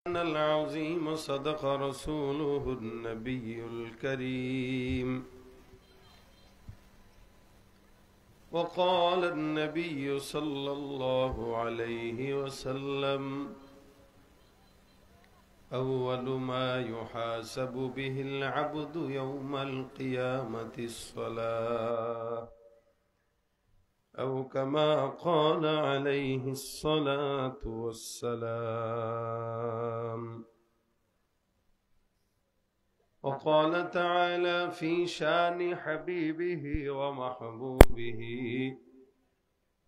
العظيم صدق رسوله النبي الكريم وقال النبي صلى الله عليه وسلم أول ما يحاسب به العبد يوم القيامة الصلاة أو كما قال عليه الصلاة والسلام. وقال تعالى في شان حبيبه ومحبوبه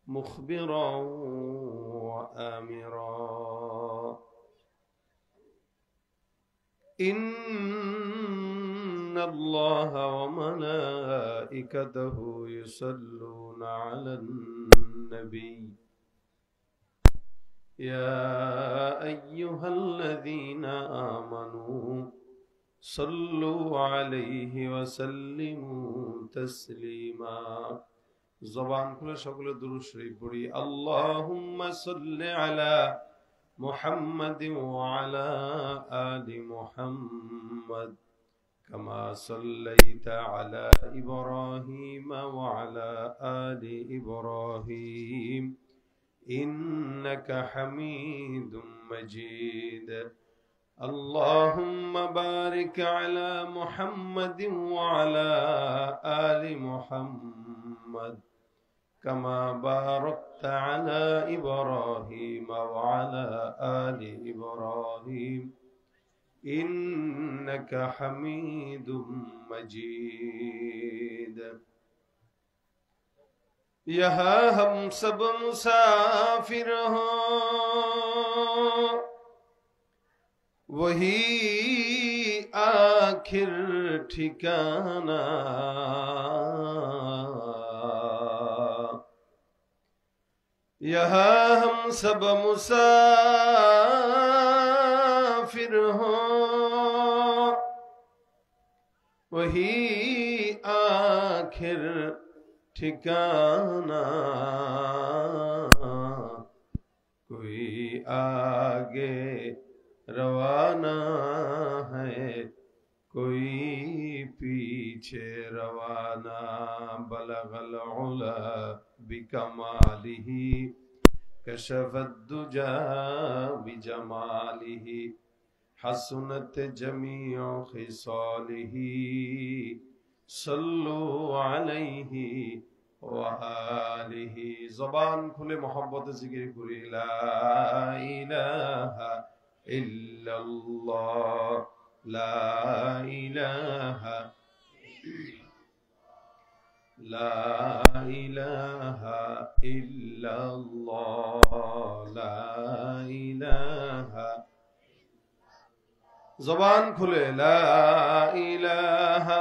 مخبرا وآمرا: إن الله وملائكته يصلون على النبي يا أيها الذين آمنوا صلوا عليه وسلموا تسليما. জবান খুলে সকলে দুরূদ শরীফ পড়ি। আল্লাহুম্মা সাল্লি আলা মুহাম্মাদিন ওয়া আলা আলি মুহাম্মাদ কামা সাল্লাইতা আলা ইব্রাহিম ওয়া আলা আলি ইব্রাহিম ইন্নাকা হামিদুম মাজিদ। اللهم بارك على محمد وعلى آل محمد كما باركت على إبراهيم وعلى آل إبراهيم إنك حميد مجيد। यहाँ हम सब मुसाफिर हों वही आखिर ठिकाना, यहाँ हम सब मुसाफिर हों वही आखिर ठिकाना, कोई आगे रवाना है कोई पीछे रवाना। बलगल उला बिकमालिही कशफद्दुजा बिजमालिही हसनत जमीउ खिसालिही सल्लु अलैहि व आलिही। ज़बान खुले मोहब्बत जिक्र करी ला इलाहा इल्लल्लाह ला इलाहा इल्लल्लाह ला इलाहा। ज़बान खुले ला इलाहा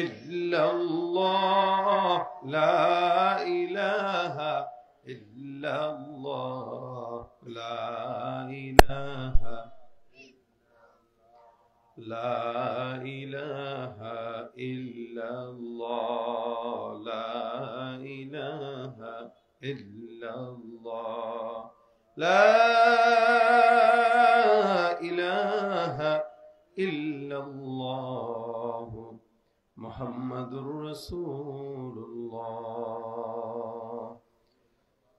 इल्लल्लाह ला इलाहा इल्लल्लाह ला इलाहा ला इलाहा इल्लल्लाह ला इलाहा इल्लल्लाह ला इलाहा इल्लल्लाह मुहम्मदुर रसूलुल्लाह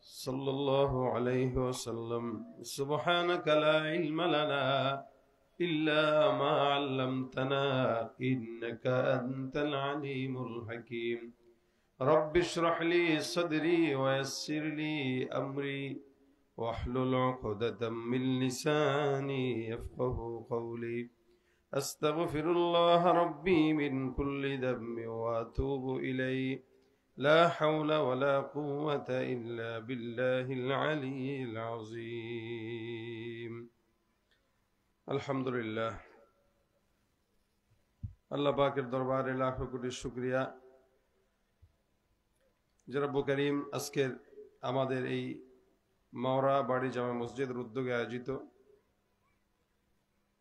सल्लल्लाहु अलैहि वसल्लम। सुब्हानक ला इल्म लना इल्ला मा अल्लमतना इन्नका अंतल अलीमुल हकीम। रब्बि इश्रह ली सदरी व यस्सिर ली अमरी वहलुल उक़दतम मिन लिसानी यफ़क़हू क़ौली। अस्तग़फिरुल्लाह रब्बी मिन कुल्लि ज़म्बिन व अतूबु इलैहि ला हौला वला कुव्वता इल्ला बिल्लाहिल अलिय्यिल अज़ीम। अल्हम्दुलिल्लाह, अल्लाह पाकेर दरबारे लाखो कोटी शुक्रिया যে রব্বুল করিম আজকের আমাদের এই মাওরা বাড়ি জামে মসজিদের উদ্যোগে আয়োজিত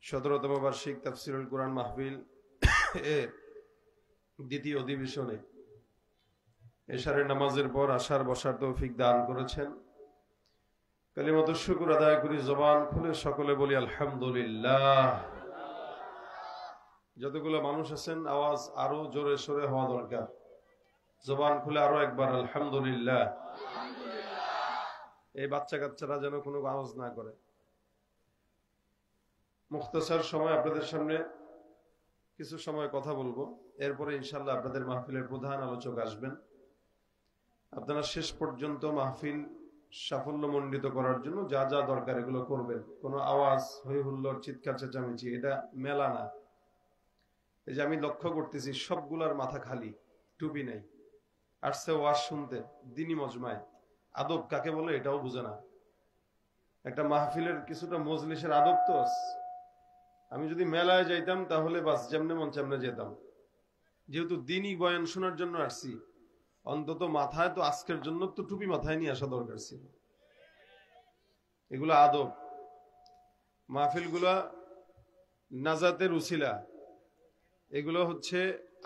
17তম বার্ষিক তাফসীরুল কুরআন মাহফিল এর দ্বিতীয় অধিবেশনে এশারের নামাজের পর আসার বসার তৌফিক দান করেছেন। কালিমাতুশ শুকর আদায় করি, জবান খুলে সকলে বলি আলহামদুলিল্লাহ। যতগুলো মানুষ আছেন আওয়াজ আরো জোরে সোরে হওয়া দরকার। জবান খুলে আরো একবার আলহামদুলিল্লাহ। এই বাচ্চা কাচ্চারা যেন কোনো আওয়াজ না করে। মুখতাসার সময় আপনাদের সামনে কিছু সময় কথা বলবো, এরপরে ইনশাল্লাহ আপনাদের মাহফিলের প্রধান আলোচক আসবেন। আপনারা শেষ পর্যন্ত মাহফিল সাফল্যমণ্ডিত করার জন্য যা যা দরকার এগুলো করবেন। কোনো আওয়াজ, হই হুল্লোড়, চিৎকার চেঁচামেচি এটা মেলা না। এই যে আমি লক্ষ্য করতেছি সবগুলার মাথা খালি, টুপি নাই, আসছে ওয়াজ শুনতে, দিনী মজমায়। আদব কাকে বলে এটাও বুঝে না। একটা মাহফিলের কিছুটা মজলিসের আদব তো আছে। আমি যদি মেলায় যাইতাম তাহলে বাস যেমনে মন তেমনে যেতাম। যেহেতু দিনই বয়ান শোনার জন্য আসছি, অন্তত মাথায় তো আজকের জন্য তো টুপি মাথায় নিয়ে আসা দরকার ছিল। এগুলো আদব। মাহফিলগুলা নাজাতের উসিলা, এগুলো হচ্ছে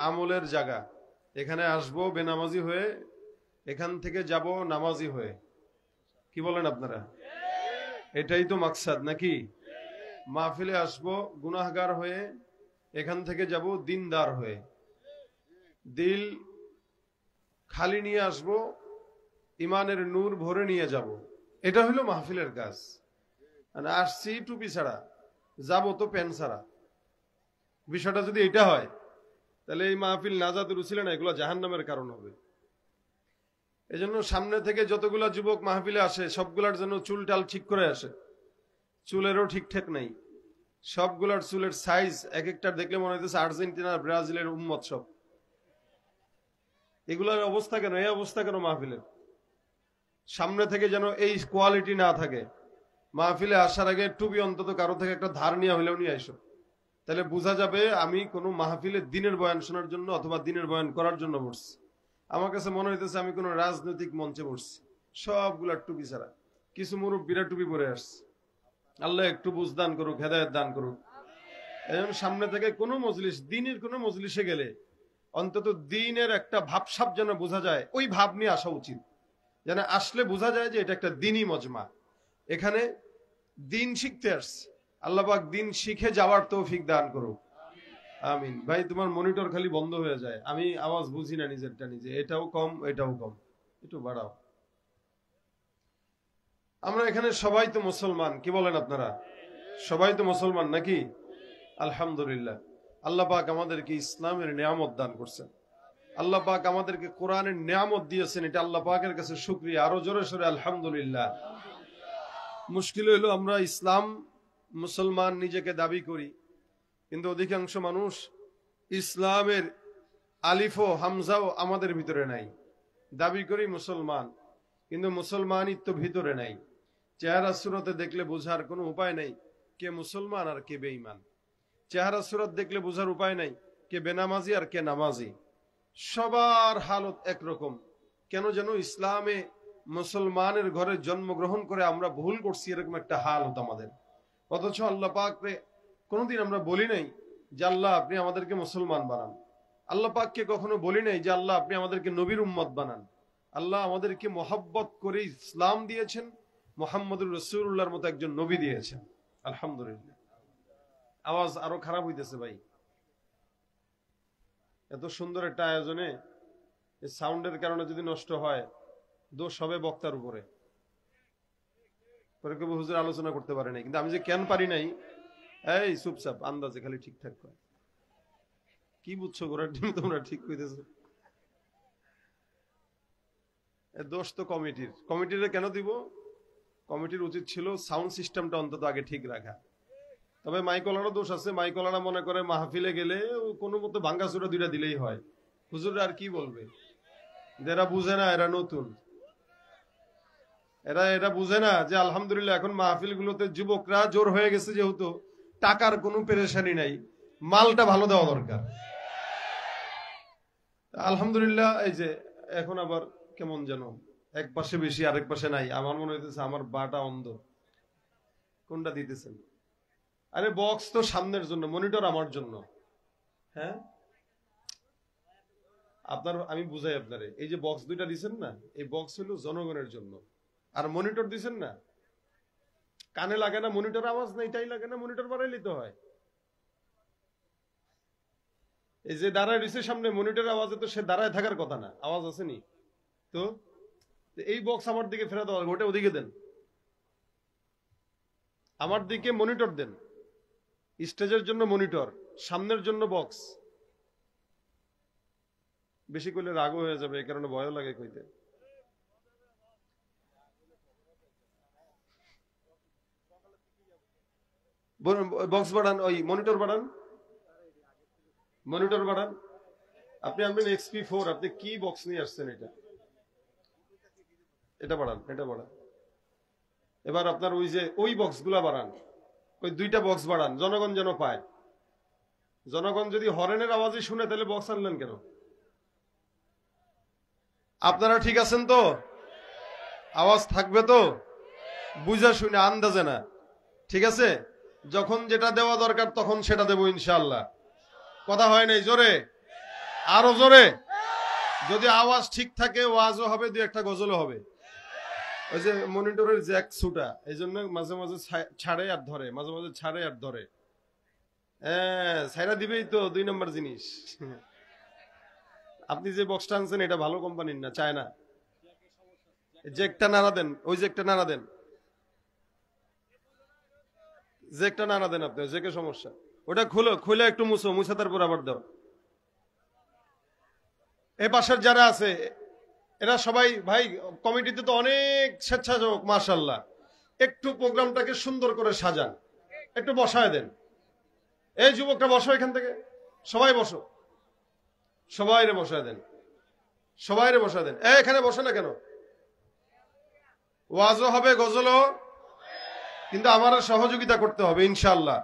আমলের জায়গা। এখানে আসবো বেনামাজি হয়ে, এখান থেকে যাব নামাজি হয়ে। কি বলেন আপনারা? এটাই তো মাকসাদ নাকি? মাহফিলে আসবো গুনাহগার হয়ে, এখান থেকে যাব দিনদার হয়ে। দিল খালি নিয়ে আসবো, ইমানের নূর ভরে নিয়ে যাব। এটা হলো মাহফিলের কাজ। মানে আসছি টুপি ছাড়া, যাবো তো প্যান্ট ছাড়া। বিষয়টা যদি এটা হয় তাহলে এই মাহফিল নাজাতের উছিলা না, এগুলো জাহান্নামের কারণ হবে। এজন্য সামনে থেকে যতগুলা যুবক মাহফিলে আসে সবগুলার জন্য চুল টাল ঠিক করে আসে। চুলেরও ঠিকঠাক নাই, সবগুলার চুলের সাইজ এক একটার দেখলে মনে হইতেছে আর্জেন্টিনা ব্রাজিলের উম্মত সব। এগুলার অবস্থা কেন? এই অবস্থা কেন মাহফিলের? সামনে থেকে যেন এই কোয়ালিটি না থাকে। মাহফিলে আসার আগে টুপি অন্তত কারো থেকে একটা ধার নিয়ে হইলেও নিয়ে আইসো, তাহলে বোঝা যাবে আমি কোনো মাহফিলে দিনের বয়ান শোনার জন্য অথবা দিনের বয়ান করার জন্য বসছি। আমার কাছে মনে হইতেছে আমি কোনো রাজনৈতিক মঞ্চে বসছি। সবগুলা টুপি ছাড়া, কিছু মুরব্বীরা টুপি পরে আসছে। আল্লাহ একটু বুঝ দান করুক, হেদায়েত দান করুক। এখন সামনে থেকে কোনো মজলিস, দিনের কোনো মজলিসে গেলে অন্তত দিনের একটা ভাবসাব যেন বোঝা যায়, ওই ভাব নিয়ে আসা উচিত। যেন আসলে বোঝা যায় যে এটা একটা দিনই মজমা, এখানে দিন শিখতে আসছে। আল্লাহ পাক দিন শিখে যাওয়ার তৌফিক দান করুক, আমিন। ভাই তোমার মনিটর খালি বন্ধ হয়ে যায়, আমি আওয়াজ বুঝি না নিজেরটা নিজে। এটাও কম, এটাও কম, একটু বাড়াও। আমরা এখানে সবাই তো মুসলমান, কি বলেন আপনারা? সবাই তো মুসলমান নাকি? আলহামদুলিল্লাহ। আল্লাহ পাক আমাদেরকে ইসলামের নিয়ামত দান করছেন। আল্লাহ পাক আমাদেরকে কোরআনের নিয়ামত দিয়েছেন, এটা আল্লাহ পাকের কাছে শুকরিয়া। আরো জোরে সোরে আলহামদুলিল্লাহ। মুশকিল হইলো আমরা ইসলাম মুসলমান নিজেকে দাবি করি, কিন্তু অধিকাংশ মানুষ ইসলামের আলিফও হামজাও আমাদের ভিতরে নাই। দাবি করি মুসলমান, কিন্তু মুসলমানিত্ব ভিতরে নাই। চেহারা সুরতে দেখলে বোঝার কোনো উপায় নাই কে মুসলমান আর কে বেঈমান। চেহারা সুরত দেখলে বোঝার উপায় নাই কে বেনামাজি আর কে নামাজি। সবার হালত একরকম। কেন যেন ইসলামে মুসলমানের ঘরে জন্মগ্রহণ করে আমরা ভুল করছি, এরকম একটা হালত আমাদের। অথচ আল্লাহ পাককে কোনোদিন আমরা বলি নাই যে আল্লাহ আপনি আমাদেরকে মুসলমান বানান। আল্লাহ পাককে কখনো বলি নাই যে আল্লাহ আপনি আমাদেরকে নবীর উম্মত বানান। আল্লাহ আমাদেরকে মোহাব্বত করে ইসলাম দিয়েছেন, মুহাম্মদুর রাসূলুল্লাহর মতো একজন নবী দিয়েছেন। আলহামদুলিল্লাহ। আওয়াজ আরো খারাপ হইতেছে ভাই। এত সুন্দর একটা আয়োজনে সাউন্ডের কারণে যদি নষ্ট হয়, দোষ হবে বক্তার উপরে। পরে কেউ হুজুর আলোচনা করতে পারে নাই, কিন্তু আমি যে কেন পারি নাই, এই চুপচাপ আন্দাজে খালি ঠিকঠাক হয়। কি বুঝছো গোড়ার ডিম তোমরা ঠিক কইতেছো? দোষ তো কমিটির। কমিটিরে কেন দিব? কমিটির উচিত ছিল সাউন্ড সিস্টেমটা অন্তত আগে ঠিক রাখা। তবে মাইকলারও দোষ আছে। মাইকলারা মনে করে মাহফিলে গেলে কোনো মতো ভাঙ্গাচুরা দুইটা দিলেই হয়। হুজুর আর কি বলবে? এরা বুঝে না, এরা নতুন, এরা বুঝে না যে আলহামদুলিল্লাহ এখন মাহফিল গুলোতে যুবকরা জোর হয়ে গেছে, যেহেতু টাকার কোনো পেরেশানি নাই, মালটা ভালো দেওয়া দরকার। আলহামদুলিল্লাহ। এই যে এখন আবার কেমন যেন এক পাশে বেশি আরেক পাশে নাই। আমার মনে হইতেছে আমার বাটা অন্ধ। কোনটা দিতেছেন? আরে বক্স তো সামনের জন্য, মনিটর আমার জন্য। হ্যাঁ আপনার, আমি বুঝাই আপনারে। এই যে বক্স দুইটা দিচ্ছেন না, এই বক্স হলো জনগণের জন্য। আর মনিটর দিচ্ছেন না, কানে লাগে না মনিটর আওয়াজ নেই, তাই লাগে না মনিটর বাড়াইলে তো হয়। এই যে দাঁড়ায় রয়েছে সামনে মনিটর আওয়াজে তো সে দাঁড়ায় থাকার কথা না, আওয়াজ আসেনি তো। এই বক্স আমার দিকে ফেরা দেওয়া, ওটা ওদিকে দেন, আমার দিকে মনিটর দেন। স্টেজের জন্য মনিটর, সামনের জন্য বক্স। বেশি করলে রাগও হয়ে যাবে, এই কারণে ভয়ও লাগে কইতে। বক্স বাড়ান, ওই মনিটর বাড়ান, মনিটর বাড়ান। আপনি আনবেন XP4, আপনি কি বক্স নিয়ে আসছেন? এটা বাড়ান, এটা বাড়ান। এবার আপনার ওই যে ওই বক্স গুলা বাড়ান, ওই দুইটা বক্স বাড়ান, জনগণ যেন পায়। জনগণ যদি হরেনের আওয়াজই শুনে তাহলে বক্স আনলেন কেন? আপনারা ঠিক আছেন তো? আওয়াজ থাকবে তো? বুঝা শুনে, আন্দাজে না, ঠিক আছে? যখন যেটা দেওয়া দরকার তখন সেটা দেবো ইনশাআল্লাহ। কথা হয় নাই? জোরে, আরো জোরে। যদি আওয়াজ ঠিক থাকে ওয়াজও হবে, দুই একটা গজলও হবে। ওই যে মনিটরের জ্যাক ছুটা, এই জন্য মাঝে মাঝে ছাড়ে আর ধরে, মাঝে মাঝে ছাড়ে আর ধরে। হ্যাঁ, ছাইরা দিবেই তো, 2 নম্বর জিনিস। আপনি যে বক্সটা আনছেন এটা ভালো কোম্পানির না, চায় না। জ্যাকটা নাড়া দেন, ওই জ্যাকটা নাড়া দেন, জ্যাকটা নাড়া দেন আপনি, জ্যাকে সমস্যা। ওটা খুলে একটু মুছো, মুছে তারপর আবার দাও। এই পাশের যারা আছে এরা সবাই ভাই, কমিটিতে তো অনেক স্বেচ্ছাসেবক মাশাআল্লাহ। একটু প্রোগ্রামটাকে সুন্দর করে সাজান, একটু বসায় দেন। এই যুবকটা বসো এখান থেকে, সবাই বসো, সবাই রে বসায় দেন, সবাই রে বসায় দেন। এখানে বসে না কেন? ওয়াজও হবে, গজলও, কিন্তু আমার সহযোগিতা করতে হবে ইনশাআল্লাহ।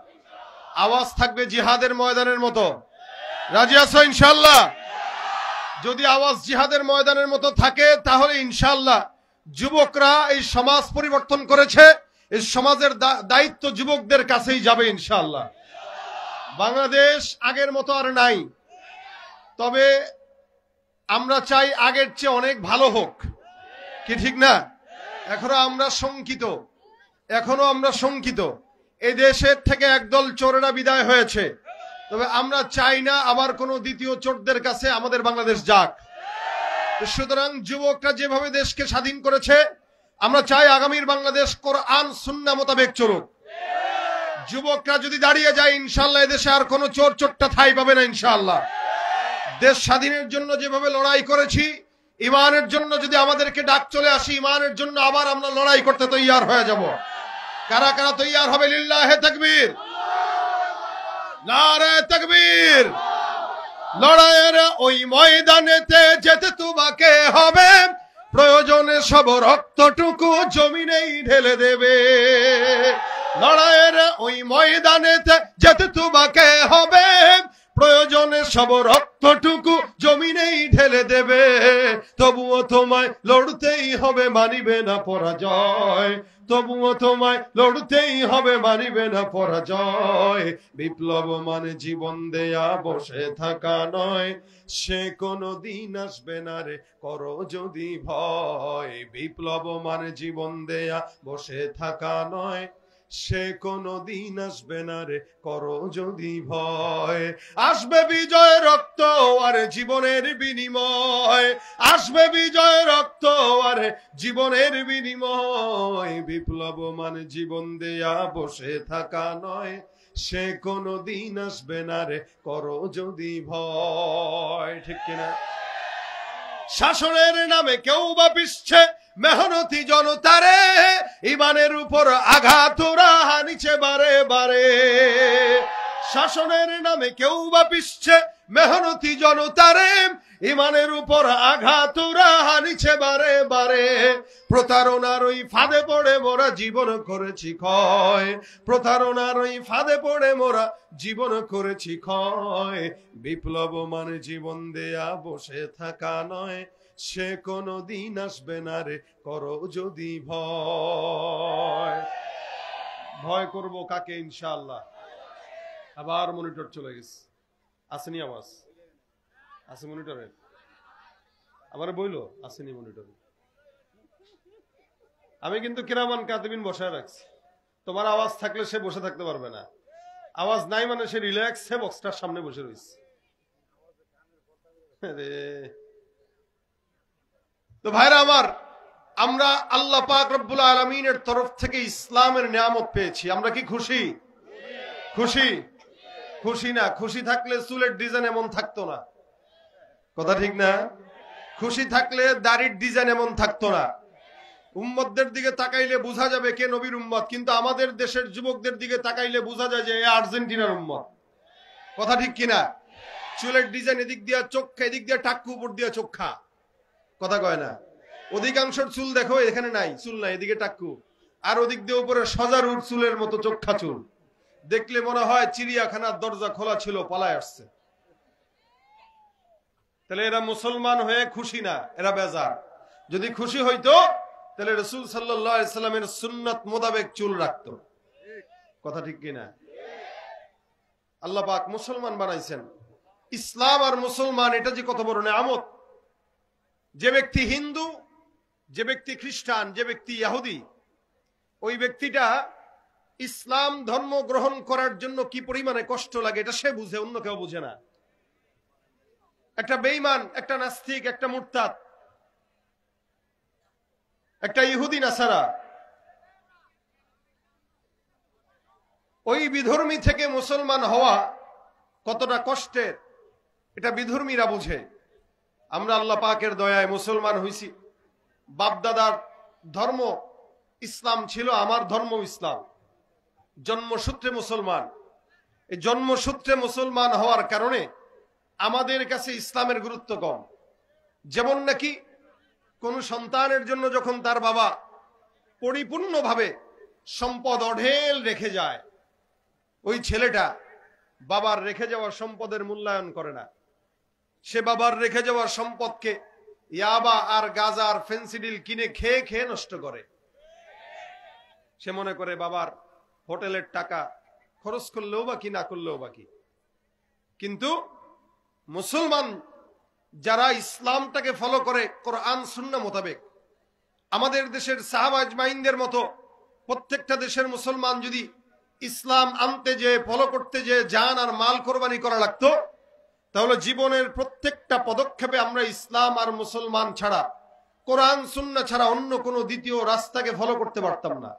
আওয়াজ থাকবে জিহাদের ময়দানের মতো। রাজি আছো ইনশাআল্লাহ? যদি আওয়াজ জিহাদের ময়দানের মতো থাকে তাহলে ইনশাআল্লাহ যুবকরা এই সমাজ পরিবর্তন করেছে, এই সমাজের দায়িত্ব যুবকদের কাছেই যাবে ইনশাআল্লাহ। বাংলাদেশ আগের মতো আর নাই, তবে আমরা চাই আগের চেয়ে অনেক ভালো হোক, কি ঠিক না? এখনো আমরা শঙ্কিত। এই দেশের থেকে একদল চোরেরা বিদায় হয়েছে, তবে আমরা চাই না আবার কোনো দ্বিতীয় চোরদের কাছে আমাদের বাংলাদেশ যাক। সুতরাং যুবকরা যেভাবে দেশকে স্বাধীন করেছে, আমরা চাই আগামীর বাংলাদেশ কোরআন সুন্নাহ মোতাবেক চলুক। যুবকরা যদি দাঁড়িয়ে যায় ইনশাআল্লাহ এদেশে আর কোনো চোর চোরটা ঠাঁই পাবে না ইনশাআল্লাহ। দেশ স্বাধীনের জন্য যেভাবে লড়াই করেছি, ইমানের জন্য যদি আমাদেরকে ডাক চলে আসি, ইমানের জন্য আবার আমরা লড়াই করতে তৈয়ার হয়ে যাব। কারা কারা তৈয়ার হবে? লিল্লাহে তাকবীর, নারে তাকবীর। লড়াইয়ের ওই ময়দানেতে যেতে তোমাকে হবে, প্রয়োজনে সব রক্তটুকু জমিনেই ঢেলে দেবে। লড়াইয়ের ওই ময়দানেতে যেতে তোমাকে হবে, প্রয়োজনে সব রক্তটুকু জমিনেই ঢেলে দেবে। তবুও তোমায় লড়তেই হবে, মানিবে না পরাজয়। তবুও তোমায় লড়তেই হবে, মানিবে না পরাজয়। বিপ্লব মানে জীবন দেয়া, বসে থাকা নয়। সে কোনো দিন আসবে না রে, করো যদি ভয়। বিপ্লব মানে জীবন দেয়া, বসে থাকা নয়। সে কোনো দিন আসবে না রে, করো যদি ভয়। আসবে বিজয় রক্ত আর জীবনের বিনিময়, আসবে বিজয় রক্ত আর জীবনের বিনিময়। বিপ্লব মানে জীবন দেয়া, বসে থাকা নয়। সে কোনো দিন আসবে না রে, করো যদি ভয়। ঠিক কিনা? শাসনের নামে কেউ বা পিছছে মেহনতি জনতারে, ইমানের উপর আঘাত ওরা হানিছে বারে বারে। শাসনের নামে কেউ বা পিছছে মেহনতি জনতারে, ইমানের উপর আঘাত ওরা হানিছে বারে বারে। প্রতারণার ওই ফাঁদে পড়ে মোরা জীবন করেছি ক্ষয়, প্রতারণার ওই ফাঁদে পড়ে মোরা জীবন করেছি ক্ষয়। বিপ্লব মানে জীবন দেয়া, বসে থাকা নয়। সে কোনো দিন আসবে না রে, করো যদি ভয়। ভয় করব কাকে? ইনশাআল্লাহ। আবার মনিটর চলে গেছে, আসেনি আওয়াজ? আছে মনিটরে? আবার বইলো আসেনি মনিটরে। আমি কিন্তু কিরামান কাতিবিন বসায় রাখছি, তোমার আওয়াজ থাকলে সে বসে থাকতে পারবে না, আওয়াজ নাই মানে সে রিল্যাক্সে বক্সটার সামনে বসে রয়েছে। তো ভাইরা আমার, আমরা আল্লাহ পাক রব্বুল আলামিনের তরফ থেকে ইসলামের নিয়ামত পেয়েছি, আমরা কি খুশি? খুশি? খুশি না? খুশি থাকলে চুলের ডিজাইন এমন থাকতো না, কথা ঠিক না? খুশি থাকলে দাড়ির ডিজাইন এমন থাকতো না। উম্মতদের দিকে তাকাইলে বোঝা যাবে কে নবীর উম্মত, কিন্তু আমাদের দেশের যুবকদের দিকে তাকাইলে বোঝা যায় যে আর্জেন্টিনার উম্মত, কথা ঠিক কিনা? চুলের ডিজাইন এদিক দিয়ে চোখা, এদিক দিয়ে টাক্কু, উপর দিয়ে চোখা, কথা কয় না? অধিকাংশের চুল দেখো এখানে নাই, চুল নাই, এদিকে টাক্কু, আর ওদিক দিয়ে উপরে সজারুর চুলের মতো চোখা চুল, দেখলে মনে হয় চিড়িয়াখানার দরজা খোলা ছিল, পালায় আসছে। তাহলে এরা মুসলমান হয়ে খুশি না, এরা বেজার। যদি খুশি হইতো তাহলে রাসূল সাল্লাল্লাহু আলাইহি সাল্লামের সুন্নাত মোতাবেক চুল রাখতো, কথা ঠিক কিনা? আল্লাহ পাক মুসলমান বানাইছেন। ইসলাম আর মুসলমান এটা যে কত বড় নিয়ামত। যে ব্যক্তি হিন্দু, যে ব্যক্তি খ্রিস্টান, যে ব্যক্তি ইহুদি, ওই ব্যক্তিটা ইসলাম ধর্ম গ্রহণ করার জন্য কি পরিমাণে কষ্ট লাগে এটা সে বুঝে, অন্য কেউ বুঝে না। একটা বেঈমান, একটা নাস্তিক, একটা মুরতাদ, একটা ইহুদি নাসারা, ওই বিধর্মী থেকে মুসলমান হওয়া কতটা কষ্টের এটা বিধর্মীরা বুঝে। আমরা আল্লাহ পাকের দয়ায় মুসলমান হইছি। বাপদাদার ধর্ম ইসলাম ছিল, আমার ধর্ম ইসলাম, জন্মসূত্রে মুসলমান। এই জন্মসূত্রে মুসলমান হওয়ার কারণে আমাদের কাছে ইসলামের গুরুত্ব কম। যেমন নাকি কোন সন্তানের জন্য যখন তার বাবা পরিপূর্ণভাবে সম্পদ অঢেল রেখে যায়, ওই ছেলেটা বাবার রেখে যাওয়া সম্পদের মূল্যায়ন করে না। সে বাবার রেখে যাওয়া সম্পদকে ইয়াবা আর গাঁজা আর ফেন্সিডিল কিনে খেয়ে খেয়ে নষ্ট করে। সে মনে করে বাবার হোটেলের টাকা খরচ করলেও বা কি, না করলেও বা কি। কিন্তু মুসলমান যারা ইসলামটাকে ফলো করে কোরআন সুন্নাহ মোতাবেক, আমাদের দেশের সাহাবা আজমাইনদের মতো প্রত্যেকটা দেশের মুসলমান যদি ইসলাম আনতে যে ফলো করতে যে জান আর মাল কোরবানি করা লাগতো, তাহলে জীবনের প্রত্যেকটা পদক্ষেপে আমরা ইসলাম আর মুসলমান ছাড়া, কোরআন সুন্নাহ ছাড়া অন্য কোনো দ্বিতীয় রাস্তাকে ফলো করতে পারতাম না।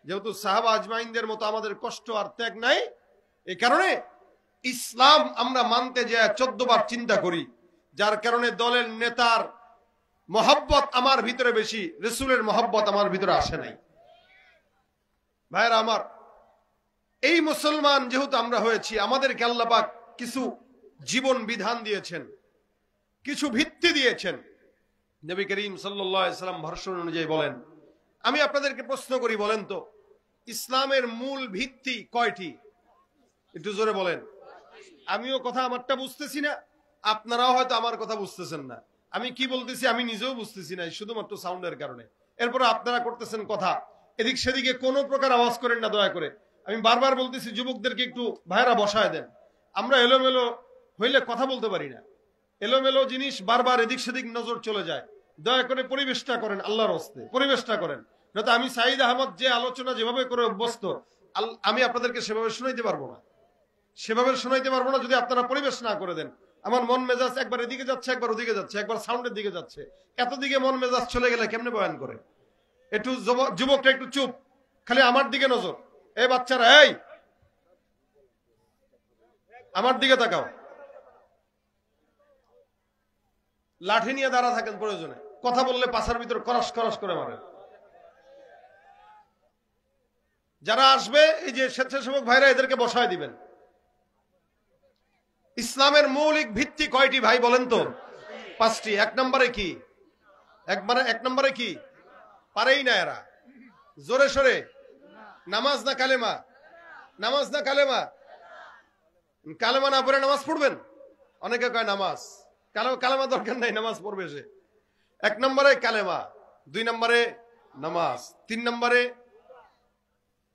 যেহেতু সাহাবা আজমাইনদের মতো আমাদের কষ্ট আর ত্যাগ নাই, এই কারণে ইসলাম আমরা মানতে যে 14 বার চিন্তা করি, যার কারণে দলের নেতার মহব্বত আমার ভিতরে বেশি, রাসূলের মহব্বত আমার ভিতরে আসে নাই। ভাইরা আমার, এই মুসলমান যেহেতু আমরা হয়েছি, আমাদেরকে আল্লাহ পাক কিছু জীবন বিধান দিয়েছেন, কিছু ভিত্তি দিয়েছেন। নবী করিম সাল্লাল্লাহু আলাইহি সাল্লাম ভাষণ অনুযায়ী বলেন, আমি আপনাদেরকে প্রশ্ন করি, বলেন তো ইসলামের মূল ভিত্তি কয়টি? একটু জোরে বলেন। আমিও কথা আমারটা বুঝতেছি না, আপনারাও হয়তো আমার কথা বুঝতেছেন না। আমি কি বলতেছি আমি নিজেও বুঝতেছি না, শুধুমাত্র সাউন্ডের কারণে। এরপর আপনারা করতেছেন কথা, এদিক সেদিকে কোনো প্রকার আওয়াজ করেন না দয়া করে। আমি বারবার বলতেছি যুবকদেরকে একটু ভাইরা বসায় দেন। আমরা এলোমেলো হইলে কথা বলতে পারি না, এলোমেলো জিনিস বারবার এদিক সেদিক নজর চলে যায়। দয়া করে পরিবেশটা করেন, আল্লাহর হস্তে পরিবেশটা করেন। নয়তো আমি সাঈদ আহমদ যে আলোচনা যেভাবে করে অভ্যস্ত, আমি আপনাদেরকে সেভাবে শুনাইতে পারবো না, সেভাবে শোনাইতে পারবো না যদি আপনারা পরিবেশ না করে দেন। আমার মন মেজাজ একবার এদিকে যাচ্ছে, একবার ওদিকে যাচ্ছে, একবার সাউন্ডের দিকে যাচ্ছে। এত দিকে মন মেজাজ চলে গেলে কেমনে বয়ান করে? একটু যুবকটা একটু চুপ, খালি আমার দিকে নজর। এই বাচ্চারা, এই আমার দিকে তাকাও। লাঠি নিয়ে দাঁড়া থাকেন, প্রয়োজনে কথা বললে পাছার ভিতর করস করস করে মারে। যারা আসবে এই যে স্বেচ্ছাসেবক ভাইরা, এদেরকে বসায় দিবেন। ইসলামের মৌলিক ভিত্তি কয়টি ভাই বলেন তো? 5টি। এক নম্বরে কি? এক নম্বরে কি? পারেই না এরা, জোরে সরে। নামাজ না কালেমা? নামাজ না কালেমা? কালেমা না পড়ে নামাজ পড়বেন? অনেকে কয় নামাজ, কালেমা দরকার নাই, নামাজ পড়বে সে। 1 নম্বরে কালেমা, 2 নম্বরে নামাজ, 3 নম্বরে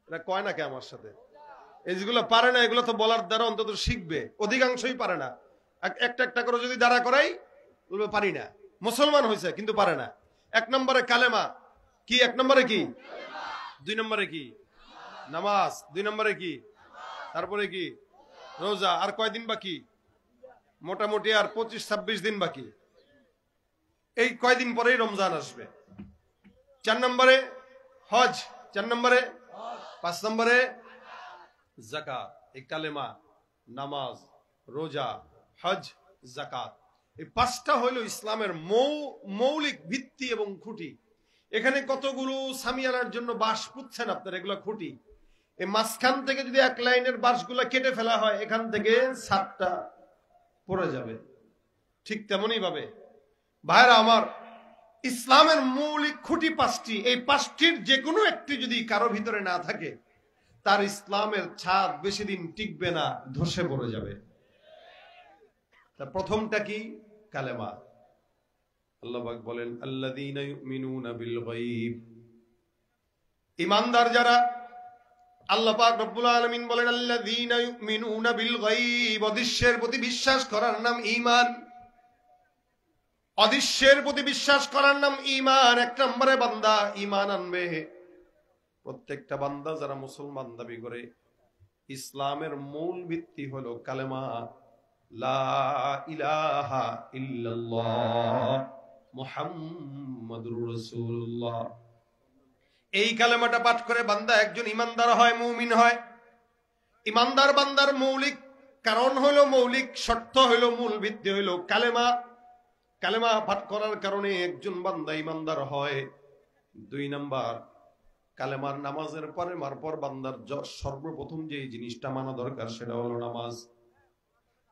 এরা কয় না কে আমার সাথে? এই যেগুলো পারে না, এগুলো তো বলার দ্বারা অন্তত শিখবে। অধিকাংশই পারে না। একটা একটা করে যদি দাঁড়া করাই বলবে পারি না। মুসলমান হয়েছে কিন্তু পারে না। 1 নম্বরে কালেমা কি? 1 নম্বরে কি? 2 নম্বরে কি? নামাজ, 2 নম্বরে কি, তারপরে কি রোজা। আর কয়দিন বাকি? মোটামুটি আর 25-26 দিন বাকি। এই কয়দিন পরেই রমজান আসবে। 4 নম্বরে হজ, 4 নম্বরে 5 নম্বরে যাকাত। এই কালেমা, নামাজ, রোজা, হজ, যাকাত, এই 5টা হইল ইসলামের মৌলিক ভিত্তি এবং খুঁটি। এখানে কতগুলো সামিয়ানার জন্য বাঁশ পুঁতছেন আপনার, এগুলো খুঁটি। এই মাঝখান থেকে যদি এক লাইনের বাঁশগুলা কেটে ফেলা হয়, এখান থেকে 7টা পড়ে যাবে। ঠিক তেমনই ভাবে ভাইরা আমার, ইসলামের মৌলিক খুঁটি 5টি। এই 5টির যে কোনো একটি যদি কারো ভিতরে না থাকে, তার ইসলামের ছাদ বেশি দিন টিকবে না, ধসে পড়ে যাবে। তার প্রথমটা কি? কালেমা। আল্লাহ পাক বলেন আল্লাযীনা ইউমিনুনা বিল গায়ব, ঈমানদার যারা। আল্লাহ পাক রব্বুল আলামিন বলেন আল্লাযীনা ইউমিনুনা বিল গায়ব, অদৃশ্যের প্রতি বিশ্বাস করার নাম ঈমান। অদৃশ্যের প্রতি বিশ্বাস করার নাম ঈমান। 1 নম্বরে বান্দা ঈমান আনবে। প্রত্যেকটা বান্দা যারা মুসলমান দাবি করে, ইসলামের মূল ভিত্তি হলো কালেমা, লা ইলাহা ইল্লাল্লাহ মুহাম্মাদুর রাসূলুল্লাহ। এই কালেমাটা পাঠ করে বান্দা একজন ইমানদার হয়, মুমিন হয়। ইমানদার বান্দার মৌলিক কারণ হলো, মৌলিক শর্ত হলো, মূল ভিত্তি হলো কালেমা। কালেমা পাঠ করার কারণে একজন বান্দা ইমানদার হয়। 2 নাম্বার, কালেমার নামাজের পরে মারপর বান্দার সর্বপ্রথম যে জিনিসটা মানা দরকার সেটা হলো নামাজ।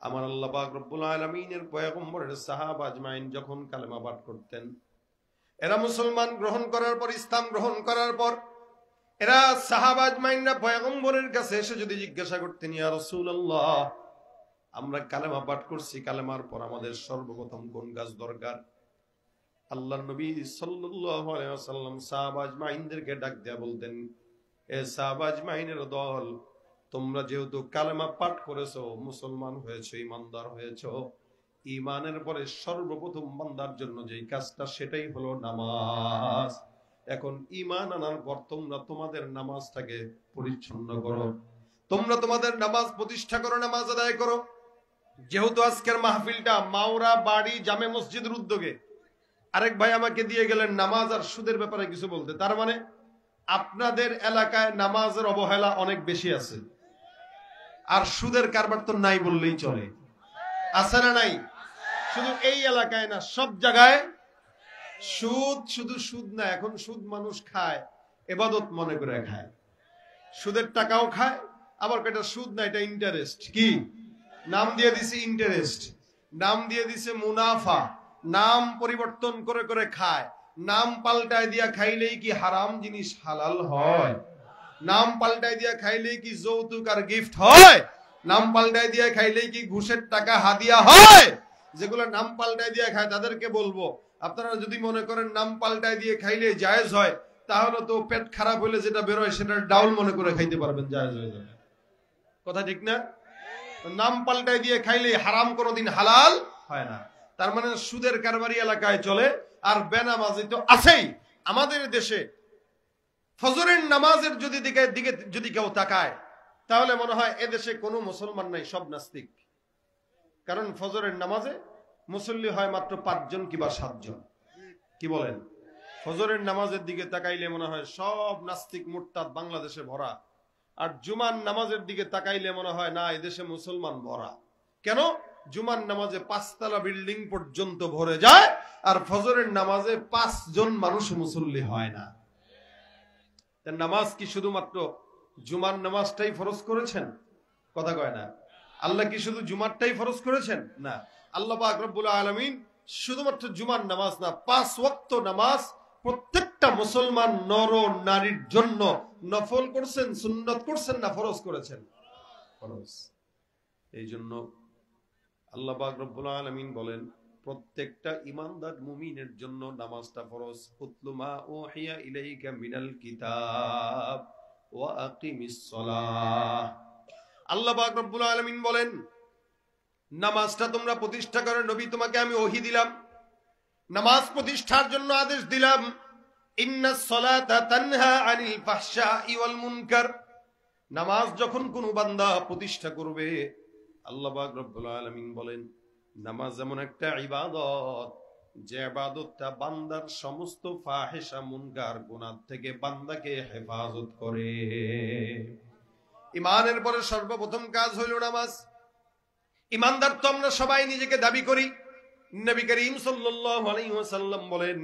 আমার আল্লাহ পাক রব্বুল আলামিনের পয়গম্বরের সাহাবা আজমাইন যখন কালেমা পাঠ করতেন, এরা মুসলমান গ্রহণ করার পর, ইসলাম গ্রহণ করার পর, এরা সাহাবা আজমাইনরা পয়গম্বরের কাছে এসে যদি জিজ্ঞাসা করতেন, ইয়া রাসূলুল্লাহ, আমরা কালেমা পাঠ করছি, কালেমার পর আমাদের সর্বপ্রথম কোন কাজ দরকার? আল্লাহর নবী সাল্লাল্লাহু আলাইহি ওয়াসাল্লাম সাহাবা আজমাইনদেরকে ডাক দেয়া বলতেন, এ সাহাবা আজমাইনের দল, তোমরা যেহেতু কালেমা পাঠ করেছো, মুসলমান হয়েছো, ইমানদার হয়েছো, ইমানের পরে সর্বপ্রথম বান্দার জন্য যেই কাজটা সেটাই হলো নামাজ। এখন ইমান আনার পর তোমরা তোমাদের নামাজটাকে পরিচ্ছন্ন করো, তোমরা তোমাদের নামাজ প্রতিষ্ঠা করো, নামাজ আদায় করো। যেহেতু আজকের মাহফিলটা মাওরা বাড়ি জামে মসজিদের উদ্যোগে, আরেক ভাই আমাকে দিয়ে গেলেন নামাজ আর সুদের ব্যাপারে কিছু বলতে। তার মানে আপনাদের এলাকায় নামাজের অবহেলা অনেক বেশি আছে, আর সুদের কারবার তো নাই বললেই চলে। আছে না নাই? শুধু এই এলাকায় না, সব জায়গায় সুদ। শুধু সুদ না, এখন সুদ মানুষ খায়, ইবাদত মনে করে খায়। সুদের টাকাও খায়, আবার এটা সুদ না, এটা ইন্টারেস্ট। কি নাম দিয়ে দিছে? ইন্টারেস্ট। নাম দিয়ে দিছে মুনাফা। নাম পরিবর্তন করে করে খায়। নাম পাল্টায় দিয়া খাইলেই কি হারাম জিনিস হালাল হয়? নাম পাল্টায় দিয়া খাইলেই কি যৌতুক আর গিফট হয়? নাম পাল্টায় দিয়া খাইলেই কি ঘুষের টাকা হাদিয়া হয়? যেগুলো নাম পাল্টায় দিয়ে খায় তাদেরকে বলবো, আপনারা যদি মনে করেন নাম পাল্টায় দিয়ে খাইলে জায়েজ হয়, তাহলে তো পেট খারাপ হলে যেটা বেরোয় সেটা ডাউল মনে করে খাইতে পারবেন, জায়েজ হয়ে যাবে। কথা ঠিক না? নাম পাল্টায় দিয়ে খাইলে হারাম কোনোদিন হালাল হয় না। তার মানে সুদের কারবারি এলাকায় চলে, আর বেনামাজি তো আছেই আমাদের দেশে। ফজরের নামাজের দিকে যদি কেউ তাকায়, তাহলে মনে হয় এদেশে কোনো মুসলমান নাই, সব নাস্তিক। কারণ ফজরের নামাজে মুসল্লি হয় মাত্র 5 জন কিংবা 7 জন। কি বলেন? ফজরের নামাজের দিকে তাকাইলে মনে হয় সব নাস্তিক মুরতাদ বাংলাদেশে ভরা। আর জুমার নামাজের দিকে তাকাইলে মনে হয় না, এদেশে মুসলমান ভরা। কেন? জুমার নামাজে 5 তলা বিল্ডিং পর্যন্ত ভরে যায়, আর ফজরের নামাজে 5 জন মানুষ মুসল্লি হয় না। নামাজ কি শুধুমাত্র জুমার নামাজটাই ফরজ করেছেন? কথা কয় না। আল্লাহ কি শুধু জুমারটাই ফরজ করেছেন? না, আল্লাহ পাক রব্বুল আলামিন শুধুমাত্র জুমার নামাজ না, 5 ওয়াক্ত নামাজ প্রত্যেকটা মুসলমান নর নারীর জন্য নফল করছেন, সুন্নত করছেন না ফরজ করেছেন? ফরজ। এই জন্য আল্লাহ পাক রব্বুল আলামিন বলেন প্রত্যেকটা ঈমানদার মুমিনের জন্য নামাজটা ফরজ। উতলু মা উহিয়া ইলাইকা মিনাল কিতাব ওয়া আকিমিস সালাহ। আল্লাহ পাক রব্বুল আলামিন বলেন নামাজটা তোমরা প্রতিষ্ঠা করো। নবী, তোমাকে আমি ওহী দিলাম, নামাজ প্রতিষ্ঠার জন্য আদেশ দিলাম। ইন্নাস সালাতা তানহা আনিল ফাহশাই ওয়াল মুনকার। নামাজ যখন কোন বান্দা প্রতিষ্ঠা করবে, আল্লাহ পাক রব্বুল আলামিন বলেন নামাজ এমন একটা ইবাদত যে ইবাদতটা বান্দার সমস্ত ফাহিশা মুনকার গুনাহ থেকে বান্দাকে হেফাজত করে। ইমানের পরে সর্বপ্রথম কাজ হইল নামাজ। ইমানদার তো আমরা সবাই নিজেকে দাবি করি। নবী করিম সাল্লাল্লাহু আলাইহি ওয়াসাল্লাম বলেন,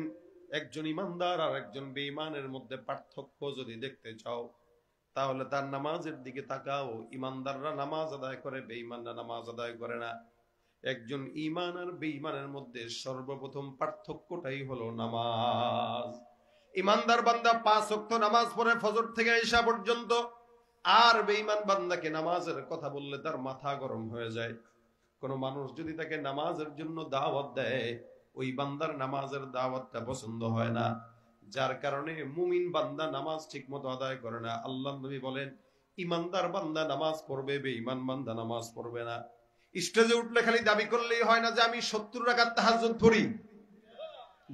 একজন ইমানদার আর একজন বেঈমানের মধ্যে পার্থক্য যদি দেখতে চাও তাহলে তার নামাজের দিকে তাকাও। ইমানদাররা নামাজ আদায় করে, বেঈমানরা নামাজ আদায় করে না। একজন ঈমান আর বেঈমানের মধ্যে সর্বপ্রথম পার্থক্যটাই হলো নামাজ। ইমানদার বান্দা 5 ওয়াক্ত নামাজ পড়ে ফজর থেকে ইশা পর্যন্ত, আর বেঈমান বান্দাকে নামাজের কথা বললে তার মাথা গরম হয়ে যায়। কোন মানুষ যদি তাকে নামাজের জন্য দাওয়াত দেয়, ওই বান্দার নামাজের দাওয়াতটা পছন্দ হয় না, যার কারণে মুমিন বান্দা নামাজ ঠিকমতো আদায় করে না। আল্লাহ নবী বলেন, ইমানদার বান্দা নামাজ পড়বে, বেঈমান বান্দা নামাজ পড়বে না। স্টেজে উঠলে খালি দাবি করলেই হয় না যে আমি 70 রাকাত তাহাজ্জুদ পড়ি।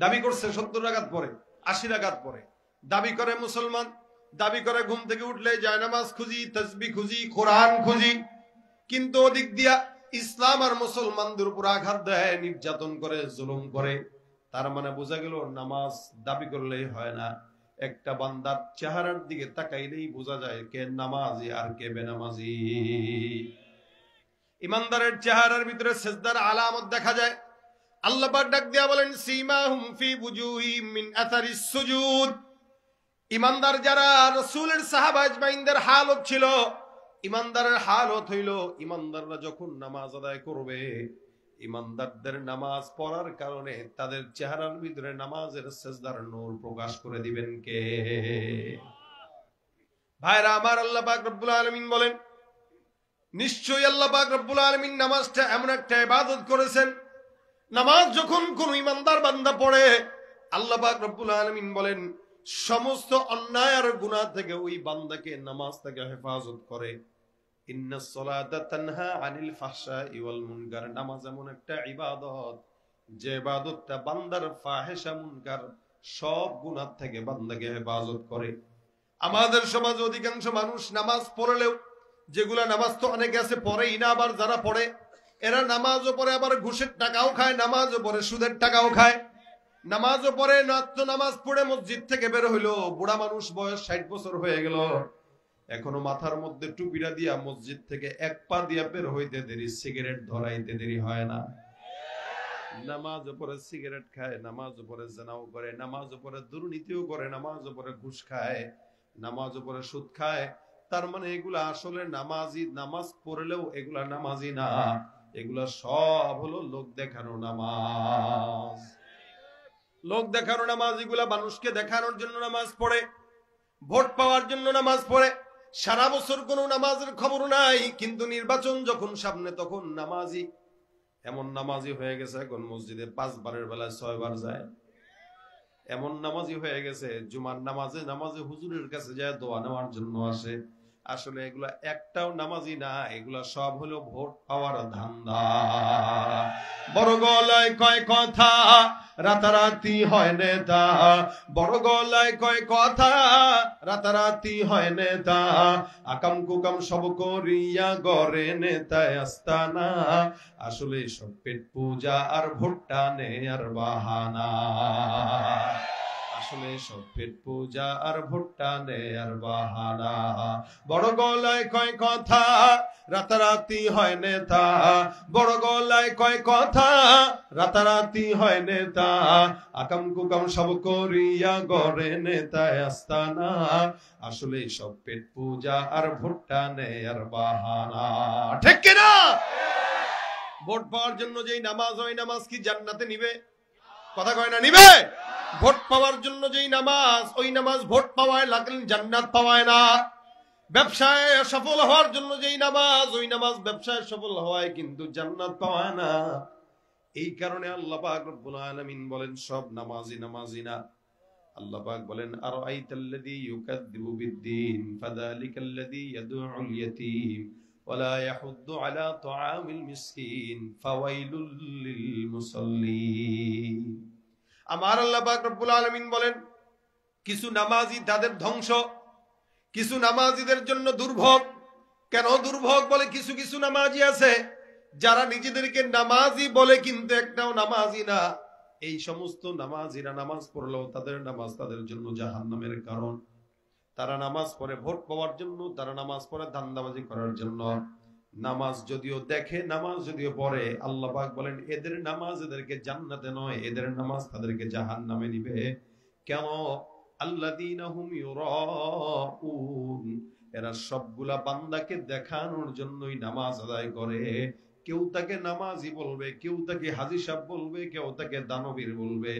দাবি করছে 70 রাকাত পড়ে, 80 রাকাত পড়ে, দাবি করে মুসলমান, দাবি করে ঘুম থেকে উঠলে যায় নামাজ খুঁজি, তাসবিহ খুঁজি, কোরআন খুঁজি, কিন্তু ওদিক দিয়া ইসলাম আর মুসলমানদের উপর আঘাত দেয়, নির্যাতন করে, জুলুম করে। তার মানে বোঝা গেল নামাজ দাবি করলেই হয় না। একটা বান্দার চেহারার দিকে তাকাইলেই বোঝা যায় কে নামাজি আর কে বেনামাজি। ইমানদারের চেহারার ভিতরে সিজদার আলামত দেখা যায়। আল্লাহ পাক ডাক দিয়া বলেন, সীমাহুম ফি বুজুহিম মিন আসারিস সুজুদ। ইমানদার যারা, রাসূলের সাহাবা আজমাইনদের হালত ছিল, ইমানদারের হালত হইল ইমানদাররা যখন নামাজ আদায় করবে, ইমানদারদের নামাজ পড়ার কারণে তাদের চেহারার ভিতরে নামাজের সিজদার নূর প্রকাশ করে দিবেন কে? ভাইরা আমার, আল্লাহ পাক রব্বুল আলামিন বলেন, নিশ্চয়ই আল্লাহ পাক রব্বুল আলামিন নামাজটা এমন একটা ইবাদত করেছেন, নামাজ যখন কোন ইমানদার বান্দা পড়ে, আল্লাহ পাক রব্বুল আলামিন বলেন সমস্ত অন্যায় আর গুনাহ থেকে ওই বান্দাকে নামাজ থেকে হেফাজত করে। ইন্নাস সালাতা তানহা আনিল ফাহশাই ওয়াল মুনকার। নামাজ এমন একটা ইবাদত যে ইবাদতটা বান্দার ফাহিশা মুনকার সব গুনাহ থেকে বান্দাকে হেফাজত করে। আমাদের সমাজে অধিকাংশ মানুষ নামাজ পড়লেও, যেগুলা নামাজ তো অনেকে আছে পড়েই না, আবার যারা পড়ে এরা নামাজও পড়ে, আবার ঘুষের টাকাও খায়, নামাজও পড়ে সুদের টাকাও খায়, নামাজও পড়ে। নাত্য নামাজ পড়ে মসজিদ থেকে বের হইলো, বুড়া মানুষ, বয়স 60 বছর হয়ে গেল, এখনো মাথার মধ্যে টুপিটা দিয়া মসজিদ থেকে এক পা দিয়া বের হইতে দেরি, সিগারেট ধরাইতে দেরি হয় না। নামাজও পড়ে সিগারেট খায়, নামাজও পড়ে জেনাও করে, নামাজও পড়ে দুর্নীতিও করে, নামাজও পড়ে ঘুষ খায়, নামাজও পড়ে সুদ খায়। তার মানে এগুলা আসলে নামাজি, নামাজ পড়লেও এগুলা নামাজি না, এগুলা সব হলো লোক দেখানো নামাজ। লোক দেখানো নামাজ, এগুলা মানুষকে দেখানোর জন্য নামাজ পড়ে, ভোট পাওয়ার জন্য নামাজ পড়ে। সারা বছর কোনো নামাজের খবর নাই, কিন্তু নির্বাচন যখন সামনে তখন নামাজি। এমন নামাজি হয়ে গেছে এখন মসজিদে 5 বারের বেলায় 6 বার যায়। এমন নামাজি হয়ে গেছে জুমার নামাজে হুজুরের কাছে যায় দোয়া নেওয়ার জন্য আসে। আসলে এগুলা একটাও নামাজি না, এগুলা সব হলো ভোট পাওয়ার ধান্দা। বড় গলায় কয় কথা, রাতারাতি হয় নেতা, বড় গলায় কয় কথা, রাতারাতি হয় নেতা, আকাম কুকাম সব করিয়া গড়ে নেতায় আস্তানা। আসলে সব পেট পূজা আর ভোটটা নে আর বাহানা। আসলে সব পেট পূজা আর ভোটটা নে আর বাহানা। বড় গলায় কয় কথা, রাতারাতি হয় নেতা, বড় গলায় কয় কথা, রাতারাতি হয় নেতা, আকাম কুকাম সব করিয়া গড়ে নেতায় আস্তানা। আসলে সব পেট পূজা আর ভোটটা নে আর বাহানা। ঠিক কিনা? ভোট পাওয়ার জন্য যেই নামাজ, ওই নামাজ কি জান্নাতে নিবে? কথা কয় না, নিবে? ভোট পাওয়ার জন্য যেই নামাজ, ওই নামাজ ভোট পাওয়ায় লাগলেন, জান্নাত পাওয়ায় না। ব্যবসায় সফল হওয়ার জন্য যেই নামাজ, ওই নামাজ ব্যবসায় সফল হওয়ায় কিন্তু জান্নাত পাওয়ায় না। এই কারণে আল্লাহ পাক রব্বুল আলামিন বলেন সব নামাজি নামাজি না। আল্লাহ পাক বলেন, আরাআইতাল্লাযী ইউকাযযিবু বিদ্দীন ফাযালিকাল্লাযী ইয়াদউল ইয়াতীম ওয়ালা ইয়াহুদ্দু আলা তুআমিল মিসকিন ফাওয়াইলুল লিল মুসাল্লিন। আমার আল্লাহ পাক রব্বুল আলামিন বলেন কিছু নামাজি তাদের ধ্বংস, কিছু নামাজিদের জন্য দুর্ভোগ। কেন দুর্ভোগ বলে? কিছু কিছু নামাজি আছে যারা নিজেদেরকে নামাজি বলে কিন্তু একটাও নামাজি না। এই সমস্ত নামাজিরা নামাজ পড়লেও তাদের নামাজ তাদের জন্য জাহান্নামের কারণ। তারা নামাজ পড়ে ভোট পাওয়ার জন্য, তারা নামাজ পড়ে ধান্দাবাজি করার জন্য। নামাজ যদিও দেখে, নামাজ যদিও পড়ে, আল্লাহ পাক বলেন এদের নামাজ এদেরকে জান্নাতে নয়, এদের নামাজ তাদেরকে জাহান্নামে নিবে। কেন? আল্লাযীনা হুম ইউরাউন, এরা সবগুলা বান্দাকে দেখানোর জন্যই নামাজ আদায় করে। কেউ তাকে নামাজি বলবে, কেউ তাকে হাজী সাহেব বলবে, কেউ তাকে দানবীর বলবে।